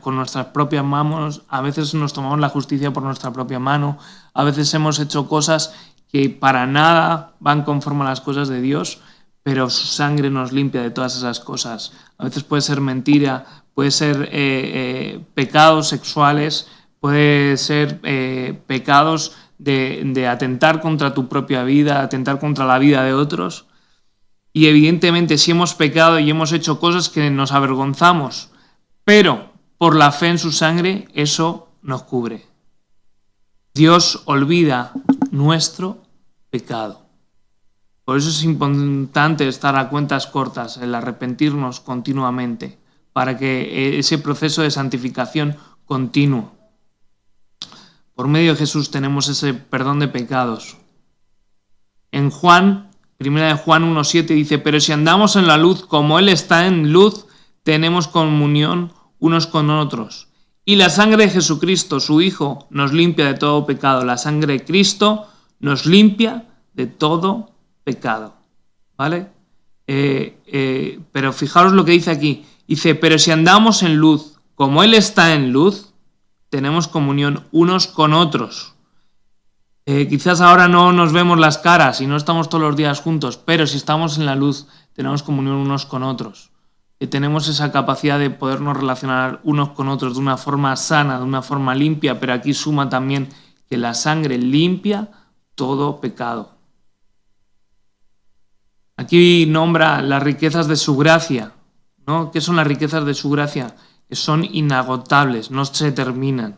con nuestras propias manos. A veces nos tomamos la justicia por nuestra propia mano. A veces hemos hecho cosas que para nada van conforme a las cosas de Dios, pero su sangre nos limpia de todas esas cosas. A veces puede ser mentira, puede ser pecados sexuales, puede ser pecados de atentar contra tu propia vida, atentar contra la vida de otros. Y evidentemente si hemos pecado y hemos hecho cosas que nos avergonzamos, pero por la fe en su sangre eso nos cubre. Dios olvida nuestro pecado. Por eso es importante estar a cuentas cortas, el arrepentirnos continuamente, para que ese proceso de santificación continuo. Por medio de Jesús tenemos ese perdón de pecados. En Juan, 1 Juan 1:7 dice, pero si andamos en la luz como Él está en luz, tenemos comunión unos con otros. Y la sangre de Jesucristo, su Hijo, nos limpia de todo pecado. La sangre de Cristo nos limpia de todo pecado. ¿Vale? Pero fijaros lo que dice aquí. Dice, pero si andamos en luz como Él está en luz, tenemos comunión unos con otros. Quizás ahora no nos vemos las caras y no estamos todos los días juntos, pero si estamos en la luz, tenemos comunión unos con otros. Tenemos esa capacidad de podernos relacionar unos con otros de una forma sana, de una forma limpia, pero aquí suma también que la sangre limpia todo pecado. Aquí nombra las riquezas de su gracia, ¿no? ¿Qué son las riquezas de su gracia? Que son inagotables, no se terminan.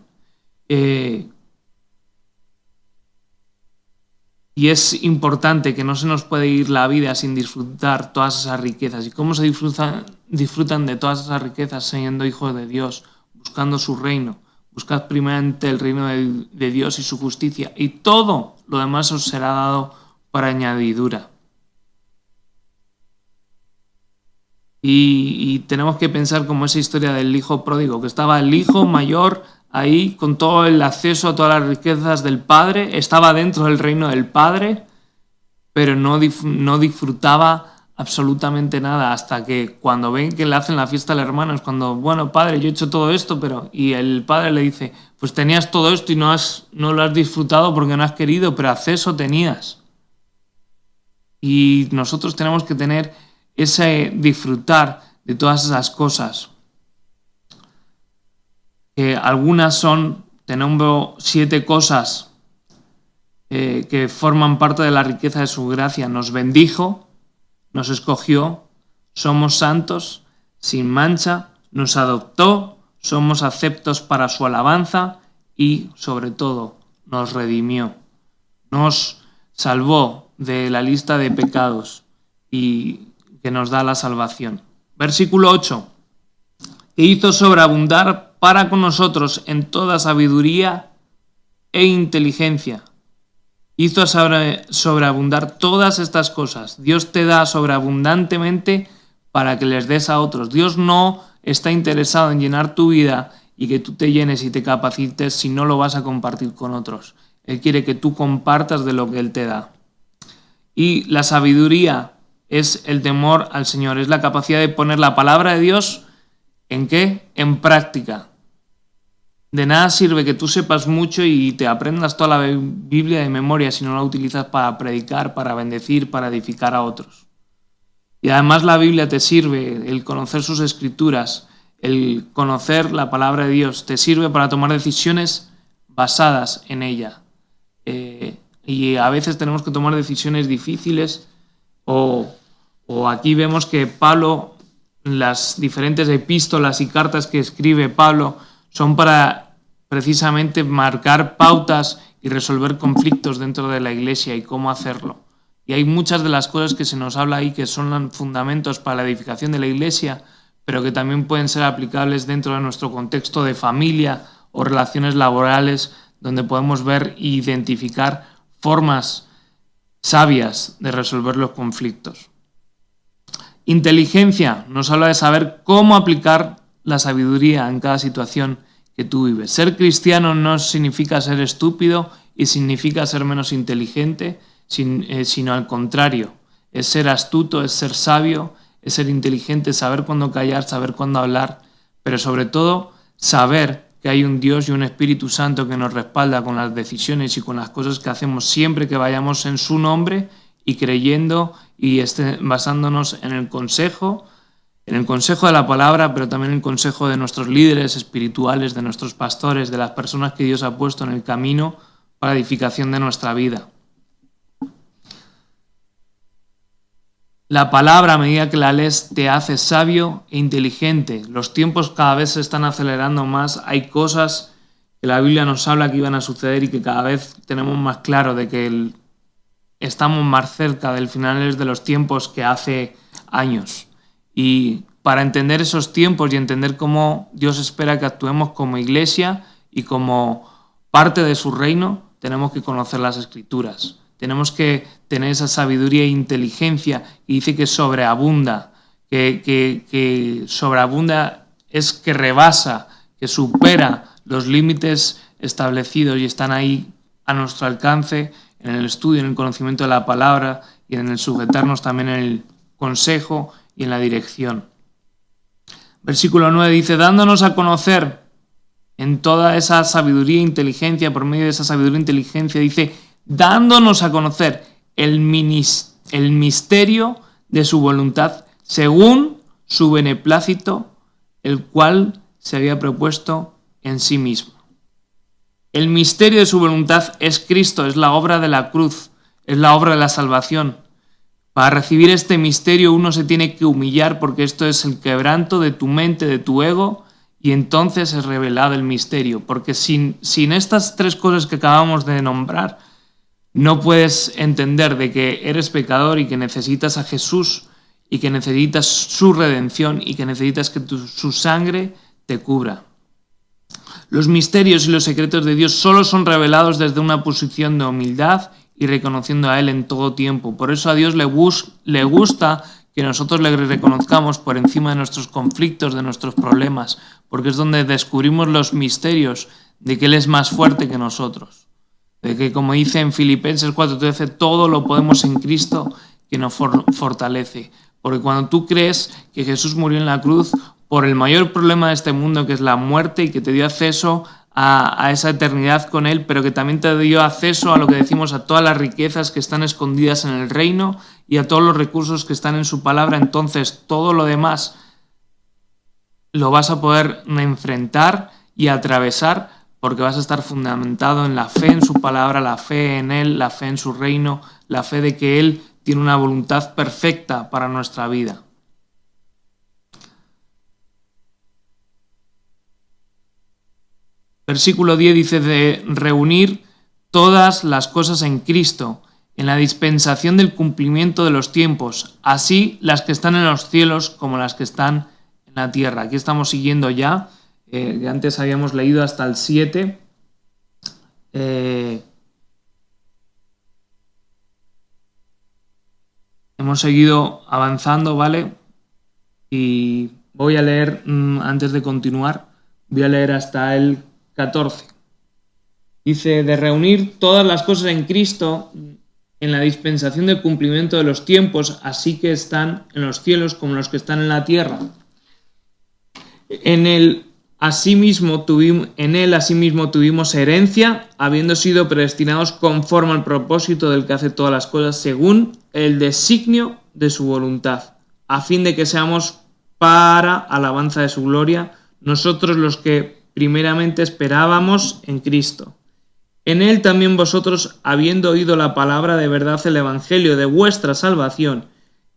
Y es importante que no se nos puede ir la vida sin disfrutar todas esas riquezas. ¿Y cómo se disfrutan de todas esas riquezas siendo hijos de Dios, buscando su reino? Buscad primeramente el reino de Dios y su justicia, y todo lo demás os será dado por añadidura. Y tenemos que pensar como esa historia del hijo pródigo, que estaba el hijo mayor ahí con todo el acceso a todas las riquezas del Padre, estaba dentro del reino del Padre, pero no disfrutaba absolutamente nada, hasta que cuando ven que le hacen la fiesta al hermano, es cuando, bueno, Padre, yo he hecho todo esto, y el Padre le dice, pues tenías todo esto y no lo has disfrutado porque no has querido, pero acceso tenías. Y nosotros tenemos que tener ese disfrutar de todas esas cosas. Algunas son, te nombro 7 cosas que forman parte de la riqueza de su gracia. Nos bendijo, nos escogió, somos santos, sin mancha, nos adoptó, somos aceptos para su alabanza y, sobre todo, nos redimió. Nos salvó de la lista de pecados y que nos da la salvación. Versículo 8. Que hizo sobreabundar para con nosotros en toda sabiduría e inteligencia. Hizo sobreabundar todas estas cosas. Dios te da sobreabundantemente para que les des a otros. Dios no está interesado en llenar tu vida y que tú te llenes y te capacites si no lo vas a compartir con otros. Él quiere que tú compartas de lo que Él te da. Y la sabiduría es el temor al Señor, es la capacidad de poner la palabra de Dios, ¿en qué? En práctica. De nada sirve que tú sepas mucho y te aprendas toda la Biblia de memoria si no la utilizas para predicar, para bendecir, para edificar a otros. Y además la Biblia te sirve, el conocer sus escrituras, el conocer la palabra de Dios, te sirve para tomar decisiones basadas en ella. Y a veces tenemos que tomar decisiones difíciles o aquí vemos que Pablo, las diferentes epístolas y cartas que escribe Pablo son para precisamente marcar pautas y resolver conflictos dentro de la iglesia y cómo hacerlo. Y hay muchas de las cosas que se nos habla ahí que son fundamentos para la edificación de la iglesia, pero que también pueden ser aplicables dentro de nuestro contexto de familia o relaciones laborales, donde podemos ver e identificar formas sabias de resolver los conflictos. Inteligencia nos habla de saber cómo aplicar la sabiduría en cada situación que tú vives. Ser cristiano no significa ser estúpido y significa ser menos inteligente, sino al contrario. Es ser astuto, es ser sabio, es ser inteligente, saber cuándo callar, saber cuándo hablar, pero sobre todo saber que hay un Dios y un Espíritu Santo que nos respalda con las decisiones y con las cosas que hacemos siempre que vayamos en su nombre y creyendo y basándonos en el consejo de la palabra, pero también en el consejo de nuestros líderes espirituales, de nuestros pastores, de las personas que Dios ha puesto en el camino para la edificación de nuestra vida. La palabra, a medida que la lees, te hace sabio e inteligente. Los tiempos cada vez se están acelerando más. Hay cosas que la Biblia nos habla que iban a suceder y que cada vez tenemos más claro de que estamos más cerca del final de los tiempos que hace años. Y para entender esos tiempos y entender cómo Dios espera que actuemos como iglesia y como parte de su reino, tenemos que conocer las Escrituras. Tenemos que tener esa sabiduría e inteligencia, y dice que sobreabunda, que sobreabunda es que rebasa, que supera los límites establecidos y están ahí a nuestro alcance en el estudio, en el conocimiento de la palabra y en el sujetarnos también en el consejo y en la dirección. Versículo 9 dice, dándonos a conocer en toda esa sabiduría e inteligencia, por medio de esa sabiduría e inteligencia, dice, dándonos a conocer el misterio de su voluntad según su beneplácito, el cual se había propuesto en sí mismo. El misterio de su voluntad es Cristo, es la obra de la cruz, es la obra de la salvación. Para recibir este misterio uno se tiene que humillar, porque esto es el quebranto de tu mente, de tu ego, y entonces es revelado el misterio. Porque sin estas tres cosas que acabamos de nombrar, no puedes entender de que eres pecador y que necesitas a Jesús y que necesitas su redención y que necesitas que su sangre te cubra. Los misterios y los secretos de Dios solo son revelados desde una posición de humildad y reconociendo a Él en todo tiempo. Por eso a Dios le gusta que nosotros le reconozcamos por encima de nuestros conflictos, de nuestros problemas, porque es donde descubrimos los misterios de que Él es más fuerte que nosotros. De que, como dice en Filipenses 4:13, todo lo podemos en Cristo que nos fortalece. Porque cuando tú crees que Jesús murió en la cruz por el mayor problema de este mundo, que es la muerte, y que te dio acceso a esa eternidad con Él, pero que también te dio acceso a lo que decimos, a todas las riquezas que están escondidas en el reino y a todos los recursos que están en su palabra, entonces todo lo demás lo vas a poder enfrentar y atravesar, porque vas a estar fundamentado en la fe en su palabra, la fe en Él, la fe en su reino, la fe de que Él tiene una voluntad perfecta para nuestra vida. Versículo 10 dice de reunir todas las cosas en Cristo, en la dispensación del cumplimiento de los tiempos, así las que están en los cielos como las que están en la tierra. Aquí estamos siguiendo ya, antes habíamos leído hasta el 7. Hemos seguido avanzando, ¿vale? Y voy a leer, antes de continuar, voy a leer hasta el 14. Dice, de reunir todas las cosas en Cristo en la dispensación del cumplimiento de los tiempos, así que están en los cielos como los que están en la tierra. En él asimismo tuvimos herencia, habiendo sido predestinados conforme al propósito del que hace todas las cosas, según el designio de su voluntad, a fin de que seamos para alabanza de su gloria, nosotros los que primeramente esperábamos en Cristo. En Él también vosotros, habiendo oído la palabra de verdad, el evangelio de vuestra salvación,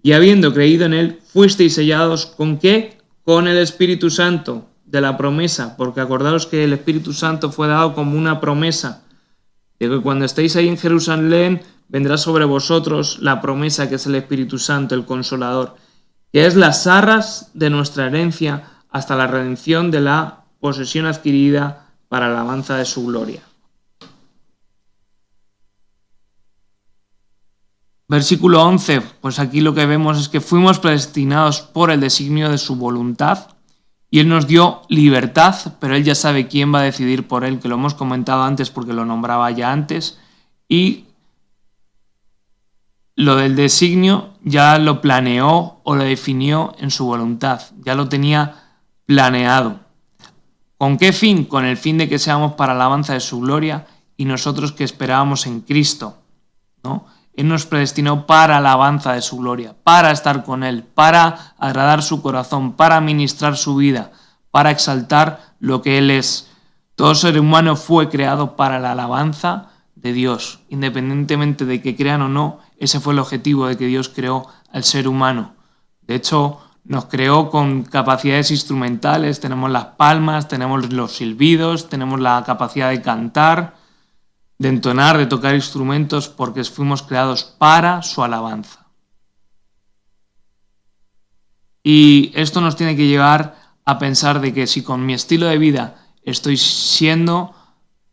y habiendo creído en Él, fuisteis sellados, ¿con qué? Con el Espíritu Santo de la promesa, porque acordaros que el Espíritu Santo fue dado como una promesa, de que cuando estéis ahí en Jerusalén, vendrá sobre vosotros la promesa que es el Espíritu Santo, el Consolador, que es las arras de nuestra herencia hasta la redención de la posesión adquirida para la alabanza de su gloria. Versículo 11, pues aquí lo que vemos es que fuimos predestinados por el designio de su voluntad y Él nos dio libertad, pero Él ya sabe quién va a decidir por Él, que lo hemos comentado antes porque lo nombraba ya antes, y lo del designio ya lo planeó o lo definió en su voluntad, ya lo tenía planeado. ¿Con qué fin? Con el fin de que seamos para la alabanza de su gloria y nosotros que esperábamos en Cristo, ¿no? Él nos predestinó para la alabanza de su gloria, para estar con Él, para agradar su corazón, para ministrar su vida, para exaltar lo que Él es. Todo ser humano fue creado para la alabanza de Dios, independientemente de que crean o no, ese fue el objetivo de que Dios creó al ser humano. De hecho, Nos creó con capacidades instrumentales, tenemos las palmas, tenemos los silbidos, tenemos la capacidad de cantar, de entonar, de tocar instrumentos, porque fuimos creados para su alabanza. Y esto nos tiene que llevar a pensar de que si con mi estilo de vida estoy siendo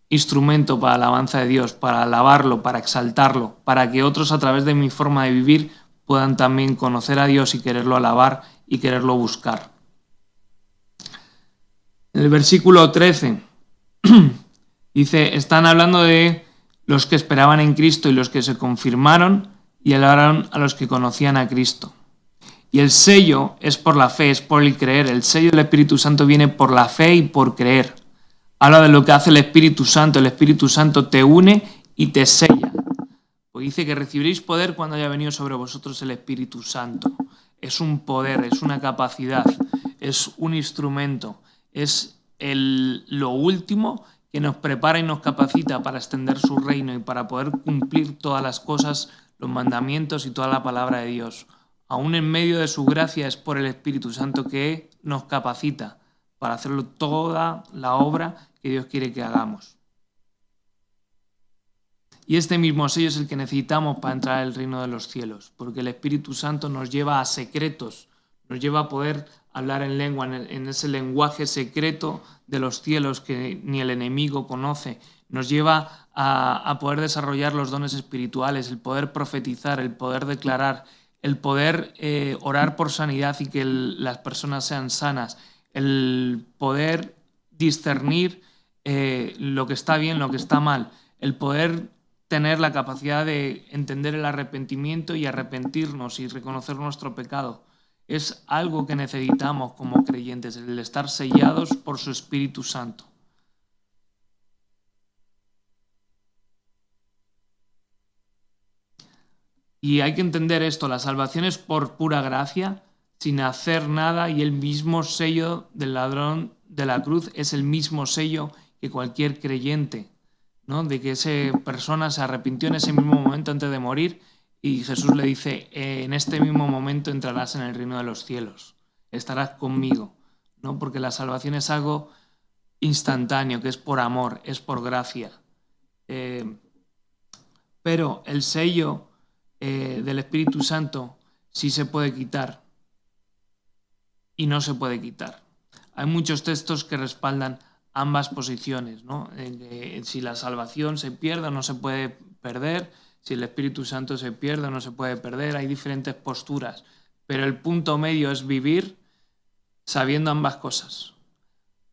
instrumento para la alabanza de Dios, para alabarlo, para exaltarlo, para que otros a través de mi forma de vivir puedan también conocer a Dios y quererlo alabar y quererlo buscar. En el versículo 13 dice, están hablando de los que esperaban en Cristo y los que se confirmaron y alabaron a los que conocían a Cristo. Y el sello es por la fe, es por el creer. El sello del Espíritu Santo viene por la fe y por creer. Habla de lo que hace el Espíritu Santo. El Espíritu Santo te une y te sella. Pues dice que recibiréis poder cuando haya venido sobre vosotros el Espíritu Santo. Es un poder, es una capacidad, es un instrumento, es lo último que nos prepara y nos capacita para extender su reino y para poder cumplir todas las cosas, los mandamientos y toda la palabra de Dios. Aún en medio de su gracia es por el Espíritu Santo que nos capacita para hacerlo toda la obra que Dios quiere que hagamos. Y este mismo sello es el que necesitamos para entrar al reino de los cielos, porque el Espíritu Santo nos lleva a secretos, nos lleva a poder hablar en lengua, en ese lenguaje secreto de los cielos que ni el enemigo conoce, nos lleva a poder desarrollar los dones espirituales, el poder profetizar, el poder declarar, el poder orar por sanidad y que las personas sean sanas, el poder discernir lo que está bien, lo que está mal, el poder tener la capacidad de entender el arrepentimiento y arrepentirnos y reconocer nuestro pecado. Es algo que necesitamos como creyentes, el estar sellados por su Espíritu Santo. Y hay que entender esto, la salvación es por pura gracia, sin hacer nada, y el mismo sello del ladrón de la cruz es el mismo sello que cualquier creyente, ¿no? De que esa persona se arrepintió en ese mismo momento antes de morir y Jesús le dice, en este mismo momento entrarás en el reino de los cielos, estarás conmigo, ¿no? Porque la salvación es algo instantáneo, que es por amor, es por gracia. Pero el sello del Espíritu Santo sí se puede quitar y no se puede quitar. Hay muchos textos que respaldan ambas posiciones, ¿no? Si la salvación se pierde o no se puede perder, si el Espíritu Santo se pierde o no se puede perder, hay diferentes posturas, pero el punto medio es vivir sabiendo ambas cosas.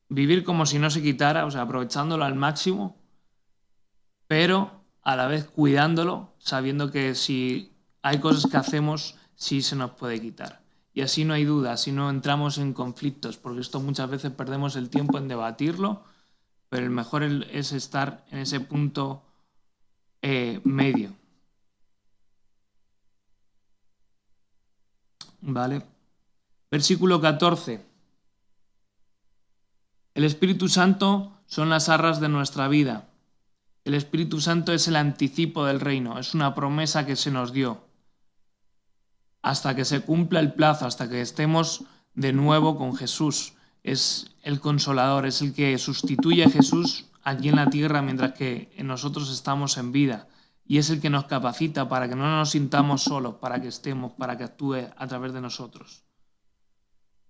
Vivir como si no se quitara, o sea, aprovechándolo al máximo, pero a la vez cuidándolo, sabiendo que si hay cosas que hacemos, sí se nos puede quitar. Y así no hay duda, así no entramos en conflictos, porque esto muchas veces perdemos el tiempo en debatirlo, pero el mejor es estar en ese punto medio. ¿Vale? Versículo 14. El Espíritu Santo son las arras de nuestra vida. El Espíritu Santo es el anticipo del reino, es una promesa que se nos dio. Hasta que se cumpla el plazo, hasta que estemos de nuevo con Jesús. Es el Consolador, es el que sustituye a Jesús aquí en la tierra mientras que nosotros estamos en vida. Y es el que nos capacita para que no nos sintamos solos, para que estemos, para que actúe a través de nosotros.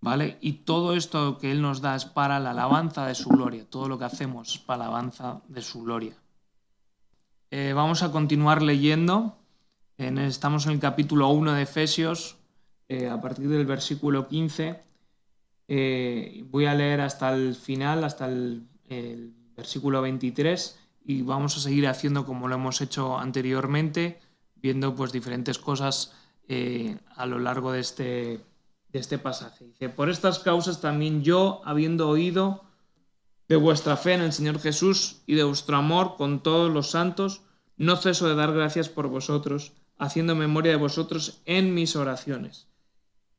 ¿Vale? Y todo esto que Él nos da es para la alabanza de su gloria. Todo lo que hacemos es para la alabanza de su gloria. Vamos a continuar leyendo. Estamos en el capítulo 1 de Efesios, a partir del versículo 15. Voy a leer hasta el final, hasta el versículo 23, y vamos a seguir haciendo como lo hemos hecho anteriormente, viendo pues diferentes cosas a lo largo de este pasaje. Dice, por estas causas también yo, habiendo oído de vuestra fe en el Señor Jesús y de vuestro amor con todos los santos, no ceso de dar gracias por vosotros, haciendo memoria de vosotros en mis oraciones,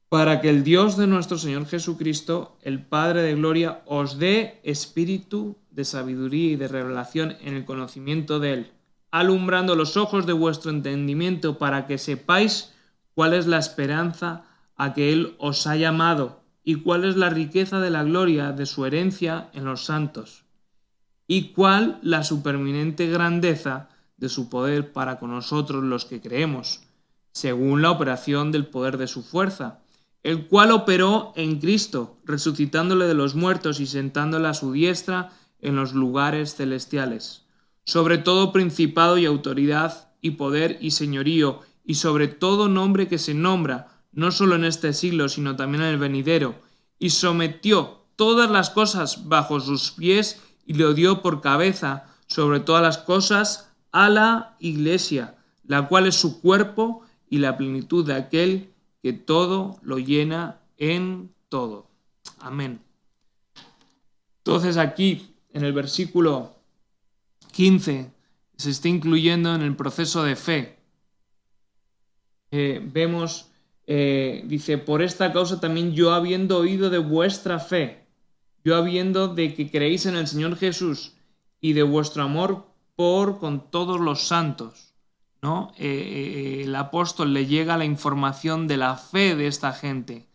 para que el Dios de nuestro Señor Jesucristo, el Padre de gloria, os dé espíritu de sabiduría y de revelación en el conocimiento de Él, alumbrando los ojos de vuestro entendimiento para que sepáis cuál es la esperanza a que Él os ha llamado y cuál es la riqueza de la gloria de su herencia en los santos y cuál la supereminente grandeza de su poder para con nosotros los que creemos, según la operación del poder de su fuerza, el cual operó en Cristo, resucitándole de los muertos y sentándole a su diestra en los lugares celestiales, sobre todo principado y autoridad y poder y señorío, y sobre todo nombre que se nombra, no solo en este siglo, sino también en el venidero, y sometió todas las cosas bajo sus pies y lo dio por cabeza sobre todas las cosas a la Iglesia, la cual es su cuerpo y la plenitud de aquel que todo lo llena en todo. Amén. Entonces aquí, en el versículo 15, se está incluyendo en el proceso de fe. Vemos, dice, por esta causa también yo habiendo oído de vuestra fe, yo habiendo de que creéis en el Señor Jesús y de vuestro amor por con todos los santos, ¿no? El apóstol le llega la información de la fe de esta gente.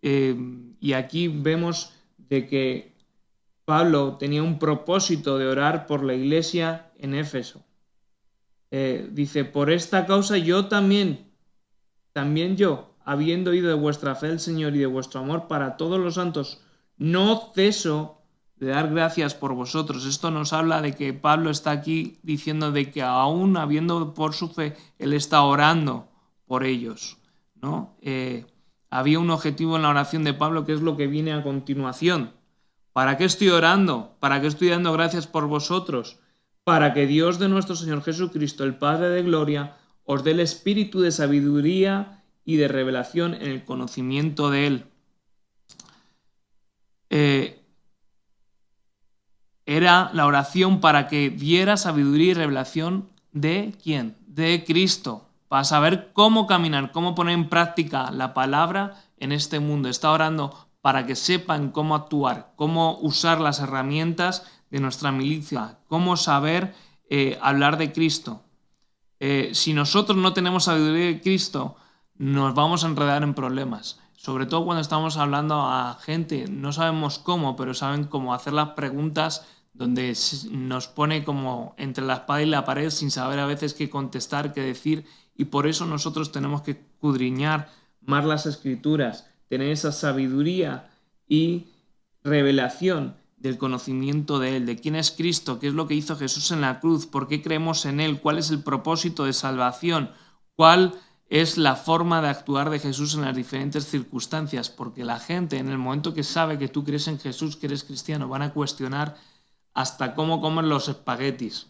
Y aquí vemos de que Pablo tenía un propósito de orar por la iglesia en Éfeso. Dice, por esta causa yo también yo, habiendo oído de vuestra fe del Señor y de vuestro amor para todos los santos, no ceso de dar gracias por vosotros. Esto nos habla de que Pablo está aquí diciendo de que aún habiendo por su fe, él está orando por ellos, ¿no? Había un objetivo en la oración de Pablo que es lo que viene a continuación. ¿Para qué estoy orando? ¿Para qué estoy dando gracias por vosotros? Para que Dios de nuestro Señor Jesucristo, el Padre de gloria, os dé el espíritu de sabiduría y de revelación en el conocimiento de Él. Era la oración para que diera sabiduría y revelación ¿de quién? De Cristo, para saber cómo caminar, cómo poner en práctica la palabra en este mundo. Está orando para que sepan cómo actuar, cómo usar las herramientas de nuestra milicia, cómo saber hablar de Cristo. Si nosotros no tenemos sabiduría de Cristo, nos vamos a enredar en problemas. Sobre todo cuando estamos hablando a gente, no sabemos cómo, pero saben cómo hacer las preguntas donde nos pone como entre la espada y la pared sin saber a veces qué contestar, qué decir, y por eso nosotros tenemos que escudriñar más las Escrituras, tener esa sabiduría y revelación del conocimiento de Él, de quién es Cristo, qué es lo que hizo Jesús en la cruz, por qué creemos en Él, cuál es el propósito de salvación, cuál es la forma de actuar de Jesús en las diferentes circunstancias, porque la gente en el momento que sabe que tú crees en Jesús, que eres cristiano, van a cuestionar hasta cómo comen los espaguetis.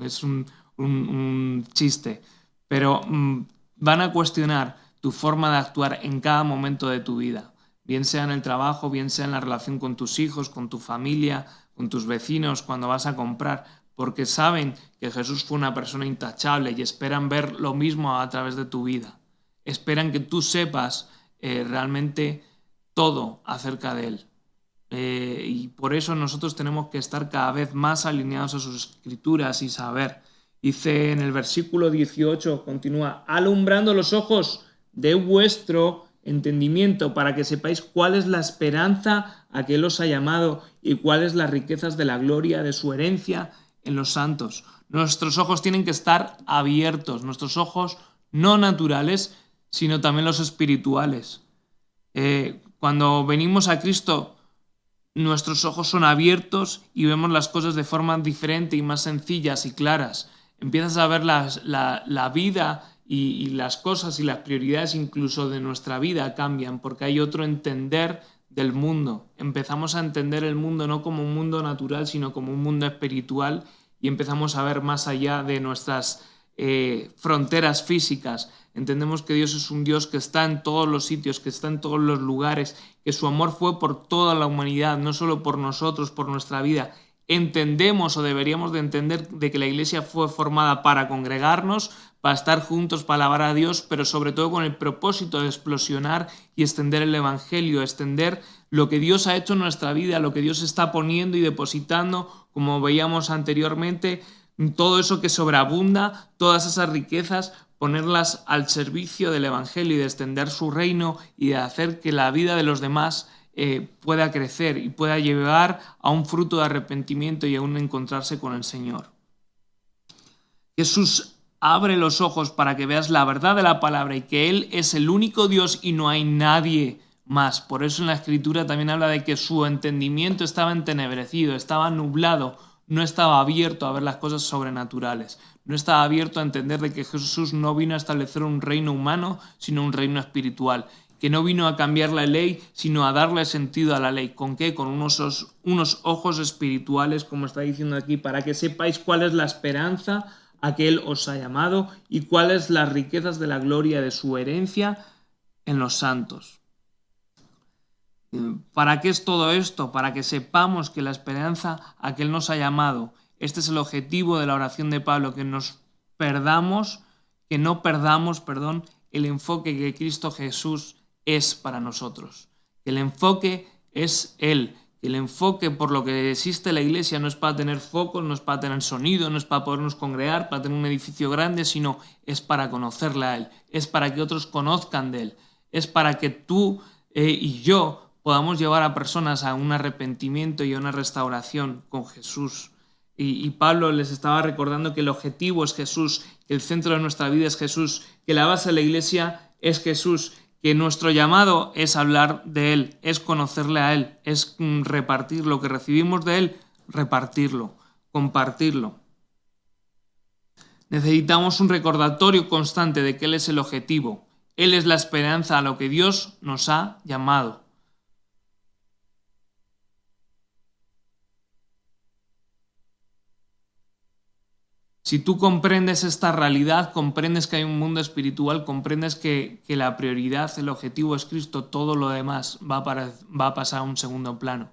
Es un chiste, pero van a cuestionar tu forma de actuar en cada momento de tu vida, bien sea en el trabajo, bien sea en la relación con tus hijos, con tu familia, con tus vecinos, cuando vas a comprar, porque saben que Jesús fue una persona intachable y esperan ver lo mismo a través de tu vida. Esperan que tú sepas realmente todo acerca de Él. Y por eso nosotros tenemos que estar cada vez más alineados a sus escrituras y saber. Dice en el versículo 18, continúa, alumbrando los ojos de vuestro entendimiento para que sepáis cuál es la esperanza a que Él os ha llamado y cuáles las riquezas de la gloria de su herencia en los santos. Nuestros ojos tienen que estar abiertos, nuestros ojos no naturales, sino también los espirituales. Cuando venimos a Cristo, nuestros ojos son abiertos y vemos las cosas de forma diferente y más sencillas y claras. Empiezas a ver la vida y las cosas y las prioridades incluso de nuestra vida cambian porque hay otro entender del mundo. Empezamos a entender el mundo no como un mundo natural, sino como un mundo espiritual y empezamos a ver más allá de nuestras fronteras físicas. Entendemos que Dios es un Dios que está en todos los sitios, que está en todos los lugares, que su amor fue por toda la humanidad, no solo por nosotros, por nuestra vida. Entendemos o deberíamos de entender de que la iglesia fue formada para congregarnos, para estar juntos, para alabar a Dios, pero sobre todo con el propósito de explosionar y extender el evangelio, extender lo que Dios ha hecho en nuestra vida, lo que Dios está poniendo y depositando, como veíamos anteriormente, todo eso que sobreabunda, todas esas riquezas, ponerlas al servicio del Evangelio y de extender su reino y de hacer que la vida de los demás pueda crecer y pueda llevar a un fruto de arrepentimiento y a un encontrarse con el Señor. Jesús abre los ojos para que veas la verdad de la palabra y que Él es el único Dios y no hay nadie más. Por eso en la Escritura también habla de que su entendimiento estaba entenebrecido, estaba nublado, no estaba abierto a ver las cosas sobrenaturales. No estaba abierto a entender de que Jesús no vino a establecer un reino humano, sino un reino espiritual. Que no vino a cambiar la ley, sino a darle sentido a la ley. ¿Con qué? Con unos ojos espirituales, como está diciendo aquí, para que sepáis cuál es la esperanza a que Él os ha llamado y cuáles las riquezas de la gloria de su herencia en los santos. ¿Para qué es todo esto? Para que sepamos que la esperanza a que Él nos ha llamado, este es el objetivo de la oración de Pablo, que no perdamos, el enfoque que Cristo Jesús es para nosotros. Que el enfoque es Él. Que el enfoque por lo que existe la iglesia no es para tener focos, no es para tener sonido, no es para podernos congregar, para tener un edificio grande, sino es para conocerle a Él. Es para que otros conozcan de Él. Es para que tú y yo podamos llevar a personas a un arrepentimiento y a una restauración con Jesús. Y Pablo les estaba recordando que el objetivo es Jesús, que el centro de nuestra vida es Jesús, que la base de la iglesia es Jesús, que nuestro llamado es hablar de Él, es conocerle a Él, es repartir lo que recibimos de Él, repartirlo, compartirlo. Necesitamos un recordatorio constante de que Él es el objetivo. Él es la esperanza a lo que Dios nos ha llamado. Si tú comprendes esta realidad, comprendes que hay un mundo espiritual, comprendes que la prioridad, el objetivo es Cristo, todo lo demás va a pasar a un segundo plano.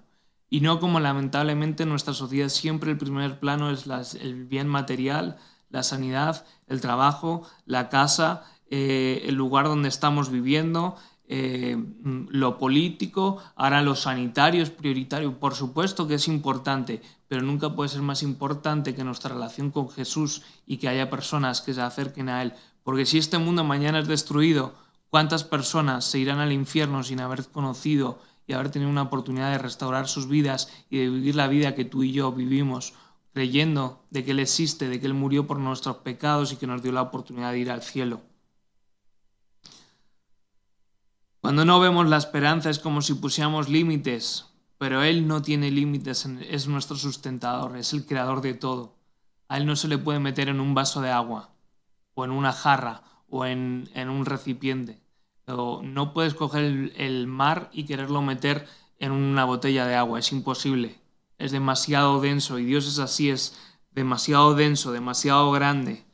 Y no como lamentablemente en nuestra sociedad siempre el primer plano es el bien material, la sanidad, el trabajo, la casa, el lugar donde estamos viviendo, lo político, ahora lo sanitario es prioritario. Por supuesto que es importante, pero nunca puede ser más importante que nuestra relación con Jesús y que haya personas que se acerquen a Él. Porque si este mundo mañana es destruido, ¿cuántas personas se irán al infierno sin haber conocido y haber tenido una oportunidad de restaurar sus vidas y de vivir la vida que tú y yo vivimos, creyendo de que Él existe, de que Él murió por nuestros pecados y que nos dio la oportunidad de ir al cielo? Cuando no vemos la esperanza es como si pusiéramos límites, pero Él no tiene límites, es nuestro sustentador, es el creador de todo. A Él no se le puede meter en un vaso de agua, o en una jarra, o en un recipiente. No puedes coger el mar y quererlo meter en una botella de agua, es imposible. Es demasiado denso y Dios es así, es demasiado denso, demasiado grande.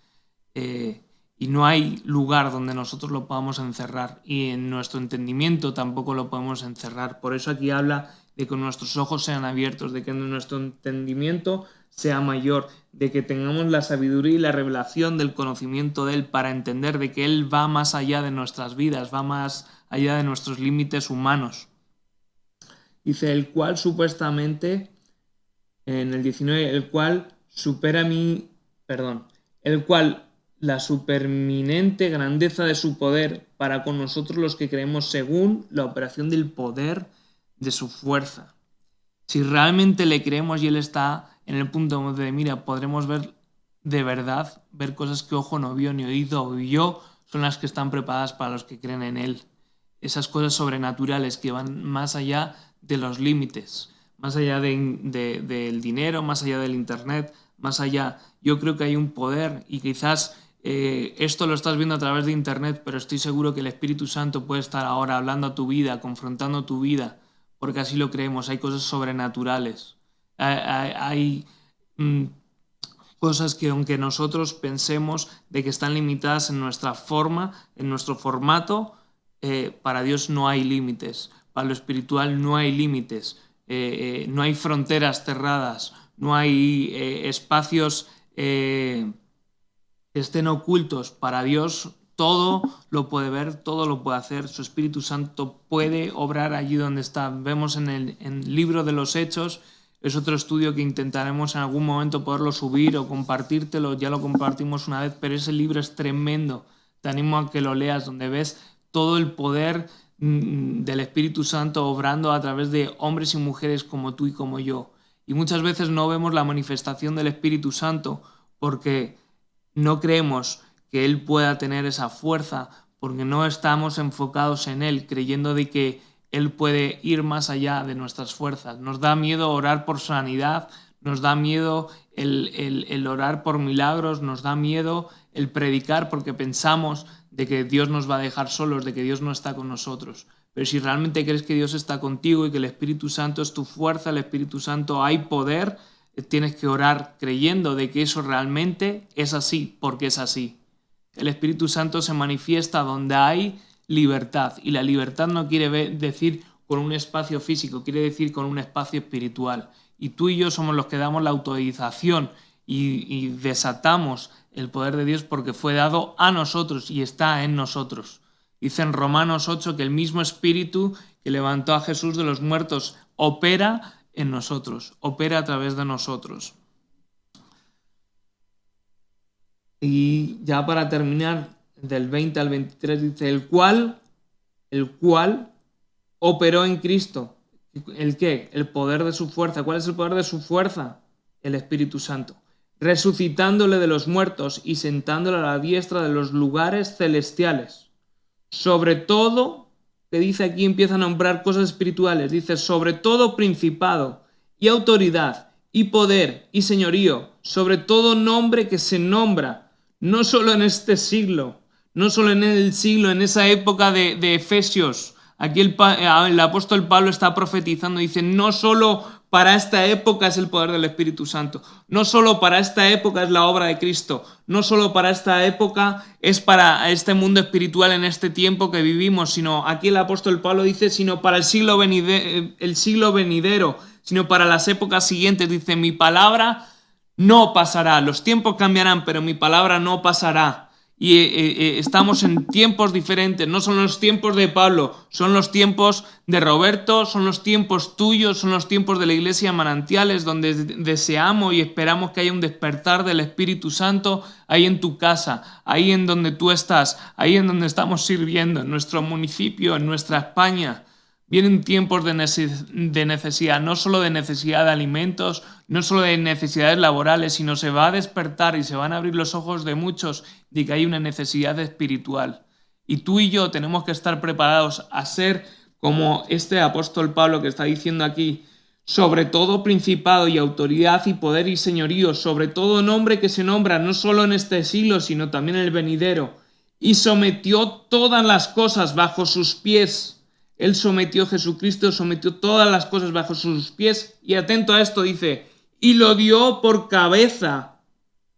Y no hay lugar donde nosotros lo podamos encerrar y en nuestro entendimiento tampoco lo podemos encerrar. Por eso aquí habla de que nuestros ojos sean abiertos, de que nuestro entendimiento sea mayor, de que tengamos la sabiduría y la revelación del conocimiento de Él para entender de que Él va más allá de nuestras vidas, va más allá de nuestros límites humanos. Dice, el cual supuestamente, en el 19, el cual la superminente grandeza de su poder para con nosotros los que creemos según la operación del poder de su fuerza. Si realmente le creemos y Él está en el punto de mira, podremos ver de verdad, ver cosas que ojo no vio ni oído oyó, son las que están preparadas para los que creen en Él. Esas cosas sobrenaturales que van más allá de los límites, más allá del dinero, más allá del internet, más allá. Yo creo que hay un poder y quizás esto lo estás viendo a través de internet, pero estoy seguro que el Espíritu Santo puede estar ahora hablando a tu vida, confrontando tu vida, porque así lo creemos. Hay cosas sobrenaturales. Hay cosas que aunque nosotros pensemos de que están limitadas en nuestra forma, en nuestro formato, para Dios no hay límites. Para lo espiritual no hay límites. No hay fronteras cerradas. No hay espacios que estén ocultos. Para Dios todo lo puede ver, todo lo puede hacer. Su Espíritu Santo puede obrar allí donde está. Vemos en el libro de los Hechos, es otro estudio que intentaremos en algún momento poderlo subir o compartírtelo. Ya lo compartimos una vez, pero ese libro es tremendo, te animo a que lo leas, donde ves todo el poder del Espíritu Santo obrando a través de hombres y mujeres como tú y como yo. Y muchas veces no vemos la manifestación del Espíritu Santo porque no creemos que Él pueda tener esa fuerza, porque no estamos enfocados en Él, creyendo de que Él puede ir más allá de nuestras fuerzas. Nos da miedo orar por sanidad, nos da miedo el orar por milagros, nos da miedo el predicar porque pensamos de que Dios nos va a dejar solos, de que Dios no está con nosotros. Pero si realmente crees que Dios está contigo y que el Espíritu Santo es tu fuerza, el Espíritu Santo hay poder, tienes que orar creyendo de que eso realmente es así, porque es así. El Espíritu Santo se manifiesta donde hay libertad, y la libertad no quiere decir con un espacio físico, quiere decir con un espacio espiritual. Y tú y yo somos los que damos la autorización y desatamos el poder de Dios porque fue dado a nosotros y está en nosotros. Dice en Romanos 8 que el mismo Espíritu que levantó a Jesús de los muertos opera en nosotros, opera a través de nosotros. Y ya para terminar, del 20 al 23 dice, el cual operó en Cristo. ¿El qué? El poder de su fuerza. ¿Cuál es el poder de su fuerza? El Espíritu Santo. Resucitándole de los muertos y sentándole a la diestra de los lugares celestiales. Sobre todo, que dice aquí, empieza a nombrar cosas espirituales. Dice, sobre todo principado y autoridad y poder y señorío, sobre todo nombre que se nombra, no solo en este siglo, no solo en el siglo, en esa época de Efesios. Aquí el apóstol Pablo está profetizando, dice, no solo para esta época es el poder del Espíritu Santo, no solo para esta época es la obra de Cristo, no solo para esta época es para este mundo espiritual en este tiempo que vivimos, sino aquí el apóstol Pablo dice, sino para el siglo venidero, sino para las épocas siguientes. Dice, mi palabra no pasará, los tiempos cambiarán, pero mi palabra no pasará. Y estamos en tiempos diferentes, no son los tiempos de Pablo, son los tiempos de Roberto, son los tiempos tuyos, son los tiempos de la Iglesia Manantiales, donde deseamos y esperamos que haya un despertar del Espíritu Santo ahí en tu casa, ahí en donde tú estás, ahí en donde estamos sirviendo, en nuestro municipio, en nuestra España. Vienen tiempos de necesidad, no solo de necesidad de alimentos, no solo de necesidades laborales, sino se va a despertar y se van a abrir los ojos de muchos de que hay una necesidad espiritual. Y tú y yo tenemos que estar preparados a ser como este apóstol Pablo que está diciendo aquí, sobre todo principado y autoridad y poder y señorío, sobre todo nombre que se nombra no solo en este siglo, sino también en el venidero, y sometió todas las cosas bajo sus pies. Él sometió, Jesucristo sometió todas las cosas bajo sus pies, y atento a esto dice, y lo dio por cabeza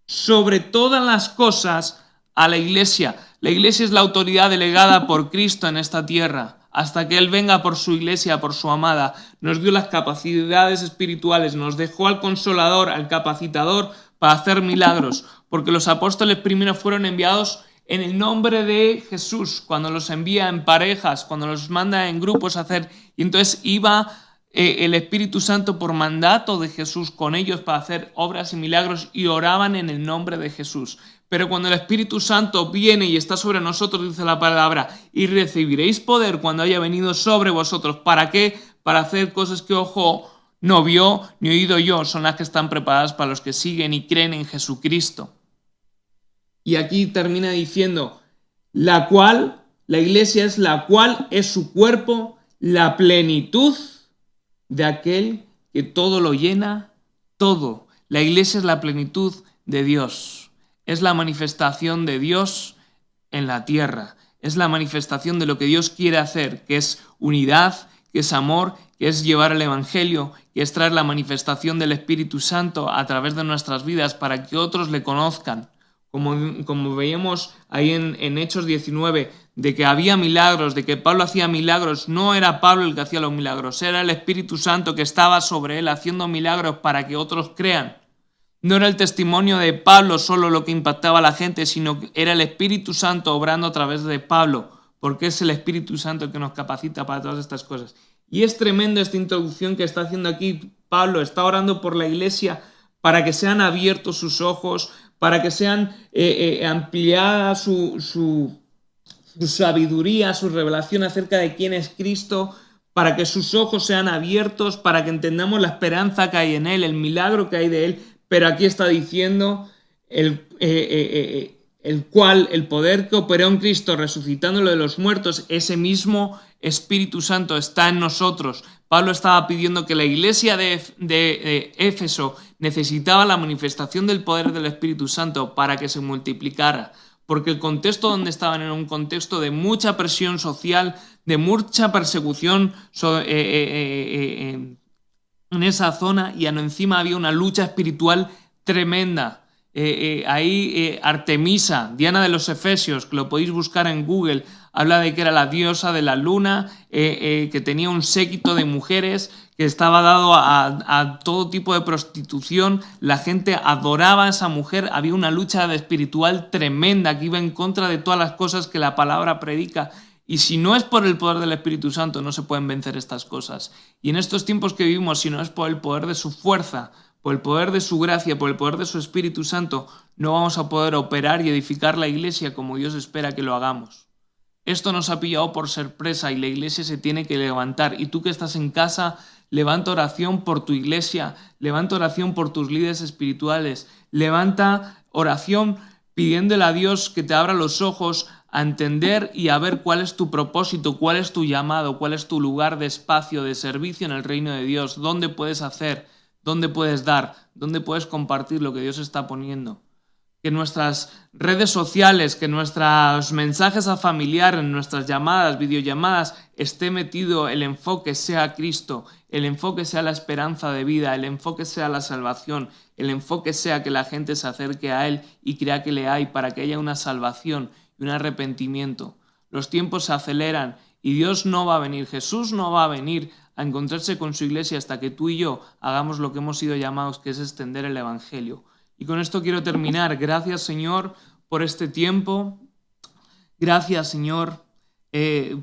sobre todas las cosas a la Iglesia. La Iglesia es la autoridad delegada por Cristo en esta tierra. Hasta que Él venga por su Iglesia, por su amada, nos dio las capacidades espirituales, nos dejó al Consolador, al Capacitador, para hacer milagros, porque los apóstoles primero fueron enviados en el nombre de Jesús, cuando los envía en parejas, cuando los manda en grupos a hacer, y entonces iba el Espíritu Santo por mandato de Jesús con ellos para hacer obras y milagros y oraban en el nombre de Jesús. Pero cuando el Espíritu Santo viene y está sobre nosotros, dice la palabra, y recibiréis poder cuando haya venido sobre vosotros. ¿Para qué? Para hacer cosas que ojo no vio ni oído yo, son las que están preparadas para los que siguen y creen en Jesucristo. Y aquí termina diciendo, la Iglesia es la cual es su cuerpo, la plenitud de aquel que todo lo llena, todo. La Iglesia es la plenitud de Dios, es la manifestación de Dios en la tierra, es la manifestación de lo que Dios quiere hacer, que es unidad, que es amor, que es llevar el Evangelio, que es traer la manifestación del Espíritu Santo a través de nuestras vidas para que otros le conozcan. Como veíamos ahí en Hechos 19, de que había milagros, de que Pablo hacía milagros, no era Pablo el que hacía los milagros, era el Espíritu Santo que estaba sobre él haciendo milagros para que otros crean. No era el testimonio de Pablo solo lo que impactaba a la gente, sino que era el Espíritu Santo obrando a través de Pablo, porque es el Espíritu Santo el que nos capacita para todas estas cosas. Y es tremendo esta introducción que está haciendo aquí Pablo, está orando por la Iglesia para que sean abiertos sus ojos, para que sean ampliada su sabiduría, su revelación acerca de quién es Cristo, para que sus ojos sean abiertos, para que entendamos la esperanza que hay en Él, el milagro que hay de Él. Pero aquí está diciendo el poder que operó en Cristo resucitándolo de los muertos, ese mismo Espíritu Santo está en nosotros. Pablo estaba pidiendo que la iglesia de Éfeso necesitaba la manifestación del poder del Espíritu Santo para que se multiplicara, porque el contexto donde estaban era un contexto de mucha presión social, de mucha persecución en esa zona, y encima había una lucha espiritual tremenda. Artemisa, Diana de los Efesios, que lo podéis buscar en Google, habla de que era la diosa de la luna, que tenía un séquito de mujeres, que estaba dado a todo tipo de prostitución. La gente adoraba a esa mujer. Había una lucha espiritual tremenda que iba en contra de todas las cosas que la palabra predica. Y si no es por el poder del Espíritu Santo, no se pueden vencer estas cosas. Y en estos tiempos que vivimos, si no es por el poder de su fuerza, por el poder de su gracia, por el poder de su Espíritu Santo, no vamos a poder operar y edificar la iglesia como Dios espera que lo hagamos. Esto nos ha pillado por sorpresa y la iglesia se tiene que levantar. Y tú que estás en casa, levanta oración por tu iglesia, levanta oración por tus líderes espirituales, levanta oración pidiéndole a Dios que te abra los ojos a entender y a ver cuál es tu propósito, cuál es tu llamado, cuál es tu lugar de espacio, de servicio en el reino de Dios, dónde puedes hacer, dónde puedes dar, dónde puedes compartir lo que Dios está poniendo. Que nuestras redes sociales, que nuestros mensajes a familiares, nuestras llamadas, videollamadas, esté metido el enfoque sea Cristo, el enfoque sea la esperanza de vida, el enfoque sea la salvación, el enfoque sea que la gente se acerque a Él y crea que le hay, para que haya una salvación y un arrepentimiento. Los tiempos se aceleran y Dios no va a venir, Jesús no va a venir a encontrarse con su iglesia hasta que tú y yo hagamos lo que hemos sido llamados, que es extender el Evangelio. Y con esto quiero terminar. Gracias, Señor, por este tiempo. Gracias, Señor,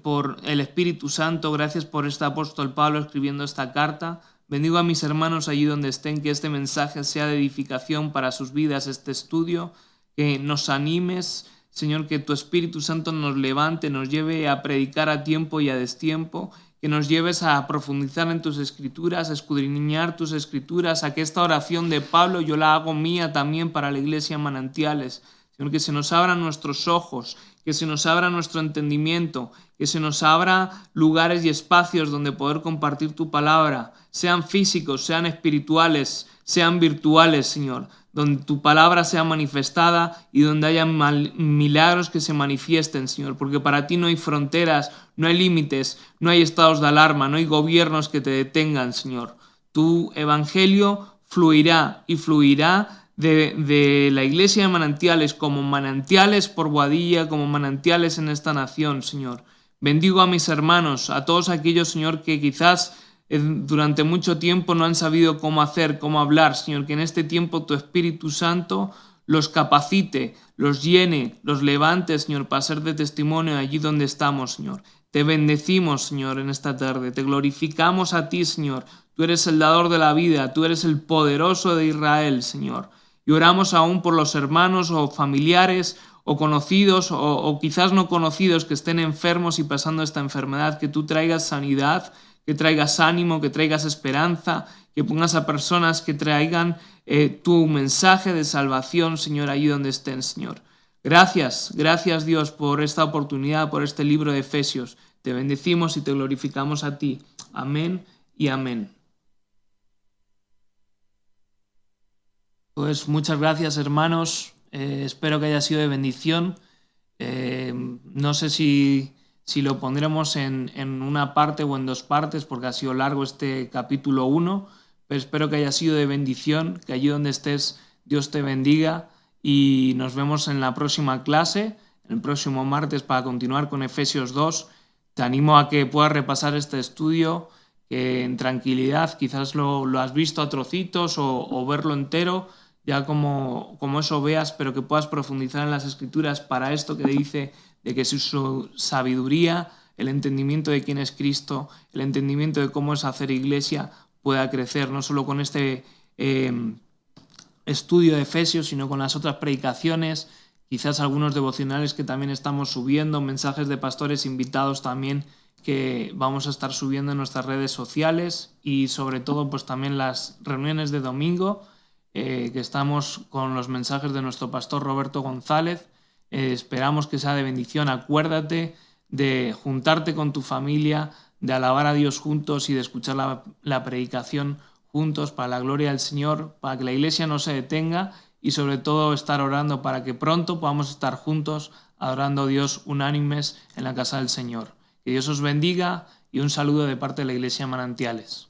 por el Espíritu Santo. Gracias por este apóstol Pablo escribiendo esta carta. Bendigo a mis hermanos allí donde estén, que este mensaje sea de edificación para sus vidas, este estudio, que nos animes, Señor, que tu Espíritu Santo nos levante, nos lleve a predicar a tiempo y a destiempo, que nos lleves a profundizar en tus escrituras, a escudriñar tus escrituras, a que esta oración de Pablo yo la hago mía también para la iglesia Manantiales. Señor, que se nos abran nuestros ojos, que se nos abra nuestro entendimiento, que se nos abra lugares y espacios donde poder compartir tu palabra, sean físicos, sean espirituales, sean virtuales, Señor, donde tu palabra sea manifestada y donde haya milagros que se manifiesten, Señor, porque para ti no hay fronteras, no hay límites, no hay estados de alarma, no hay gobiernos que te detengan, Señor. Tu evangelio fluirá y fluirá de la iglesia de Manantiales como manantiales por Boadilla, como manantiales en esta nación, Señor. Bendigo a mis hermanos, a todos aquellos, Señor, que quizás durante mucho tiempo no han sabido cómo hacer, cómo hablar, Señor, que en este tiempo tu Espíritu Santo los capacite, los llene, los levante, Señor, para ser de testimonio allí donde estamos, Señor. Te bendecimos, Señor, en esta tarde. Te glorificamos a ti, Señor. Tú eres el dador de la vida, tú eres el poderoso de Israel, Señor. Y oramos aún por los hermanos o familiares o conocidos o quizás no conocidos que estén enfermos y pasando esta enfermedad, que tú traigas sanidad, que traigas ánimo, que traigas esperanza, que pongas a personas que traigan tu mensaje de salvación, Señor, allí donde estén, Señor. Gracias Dios por esta oportunidad, por este libro de Efesios. Te bendecimos y te glorificamos a ti. Amén y amén. Pues muchas gracias, hermanos. Espero que haya sido de bendición. No sé si lo pondremos en una parte o en dos partes, porque ha sido largo este capítulo 1, pero espero que haya sido de bendición, que allí donde estés Dios te bendiga y nos vemos en la próxima clase, el próximo martes, para continuar con Efesios 2. Te animo a que puedas repasar este estudio, que en tranquilidad, quizás lo has visto a trocitos o verlo entero, ya como eso veas, pero que puedas profundizar en las Escrituras para esto que dice de que su sabiduría, el entendimiento de quién es Cristo, el entendimiento de cómo es hacer iglesia, pueda crecer, no solo con este estudio de Efesios, sino con las otras predicaciones, quizás algunos devocionales que también estamos subiendo, mensajes de pastores invitados también que vamos a estar subiendo en nuestras redes sociales, y sobre todo pues también las reuniones de domingo, que estamos con los mensajes de nuestro pastor Roberto González. Esperamos que sea de bendición. Acuérdate de juntarte con tu familia, de alabar a Dios juntos y de escuchar la predicación juntos para la gloria del Señor, para que la iglesia no se detenga, y sobre todo estar orando para que pronto podamos estar juntos adorando a Dios unánimes en la casa del Señor. Que Dios os bendiga, y un saludo de parte de la Iglesia Manantiales.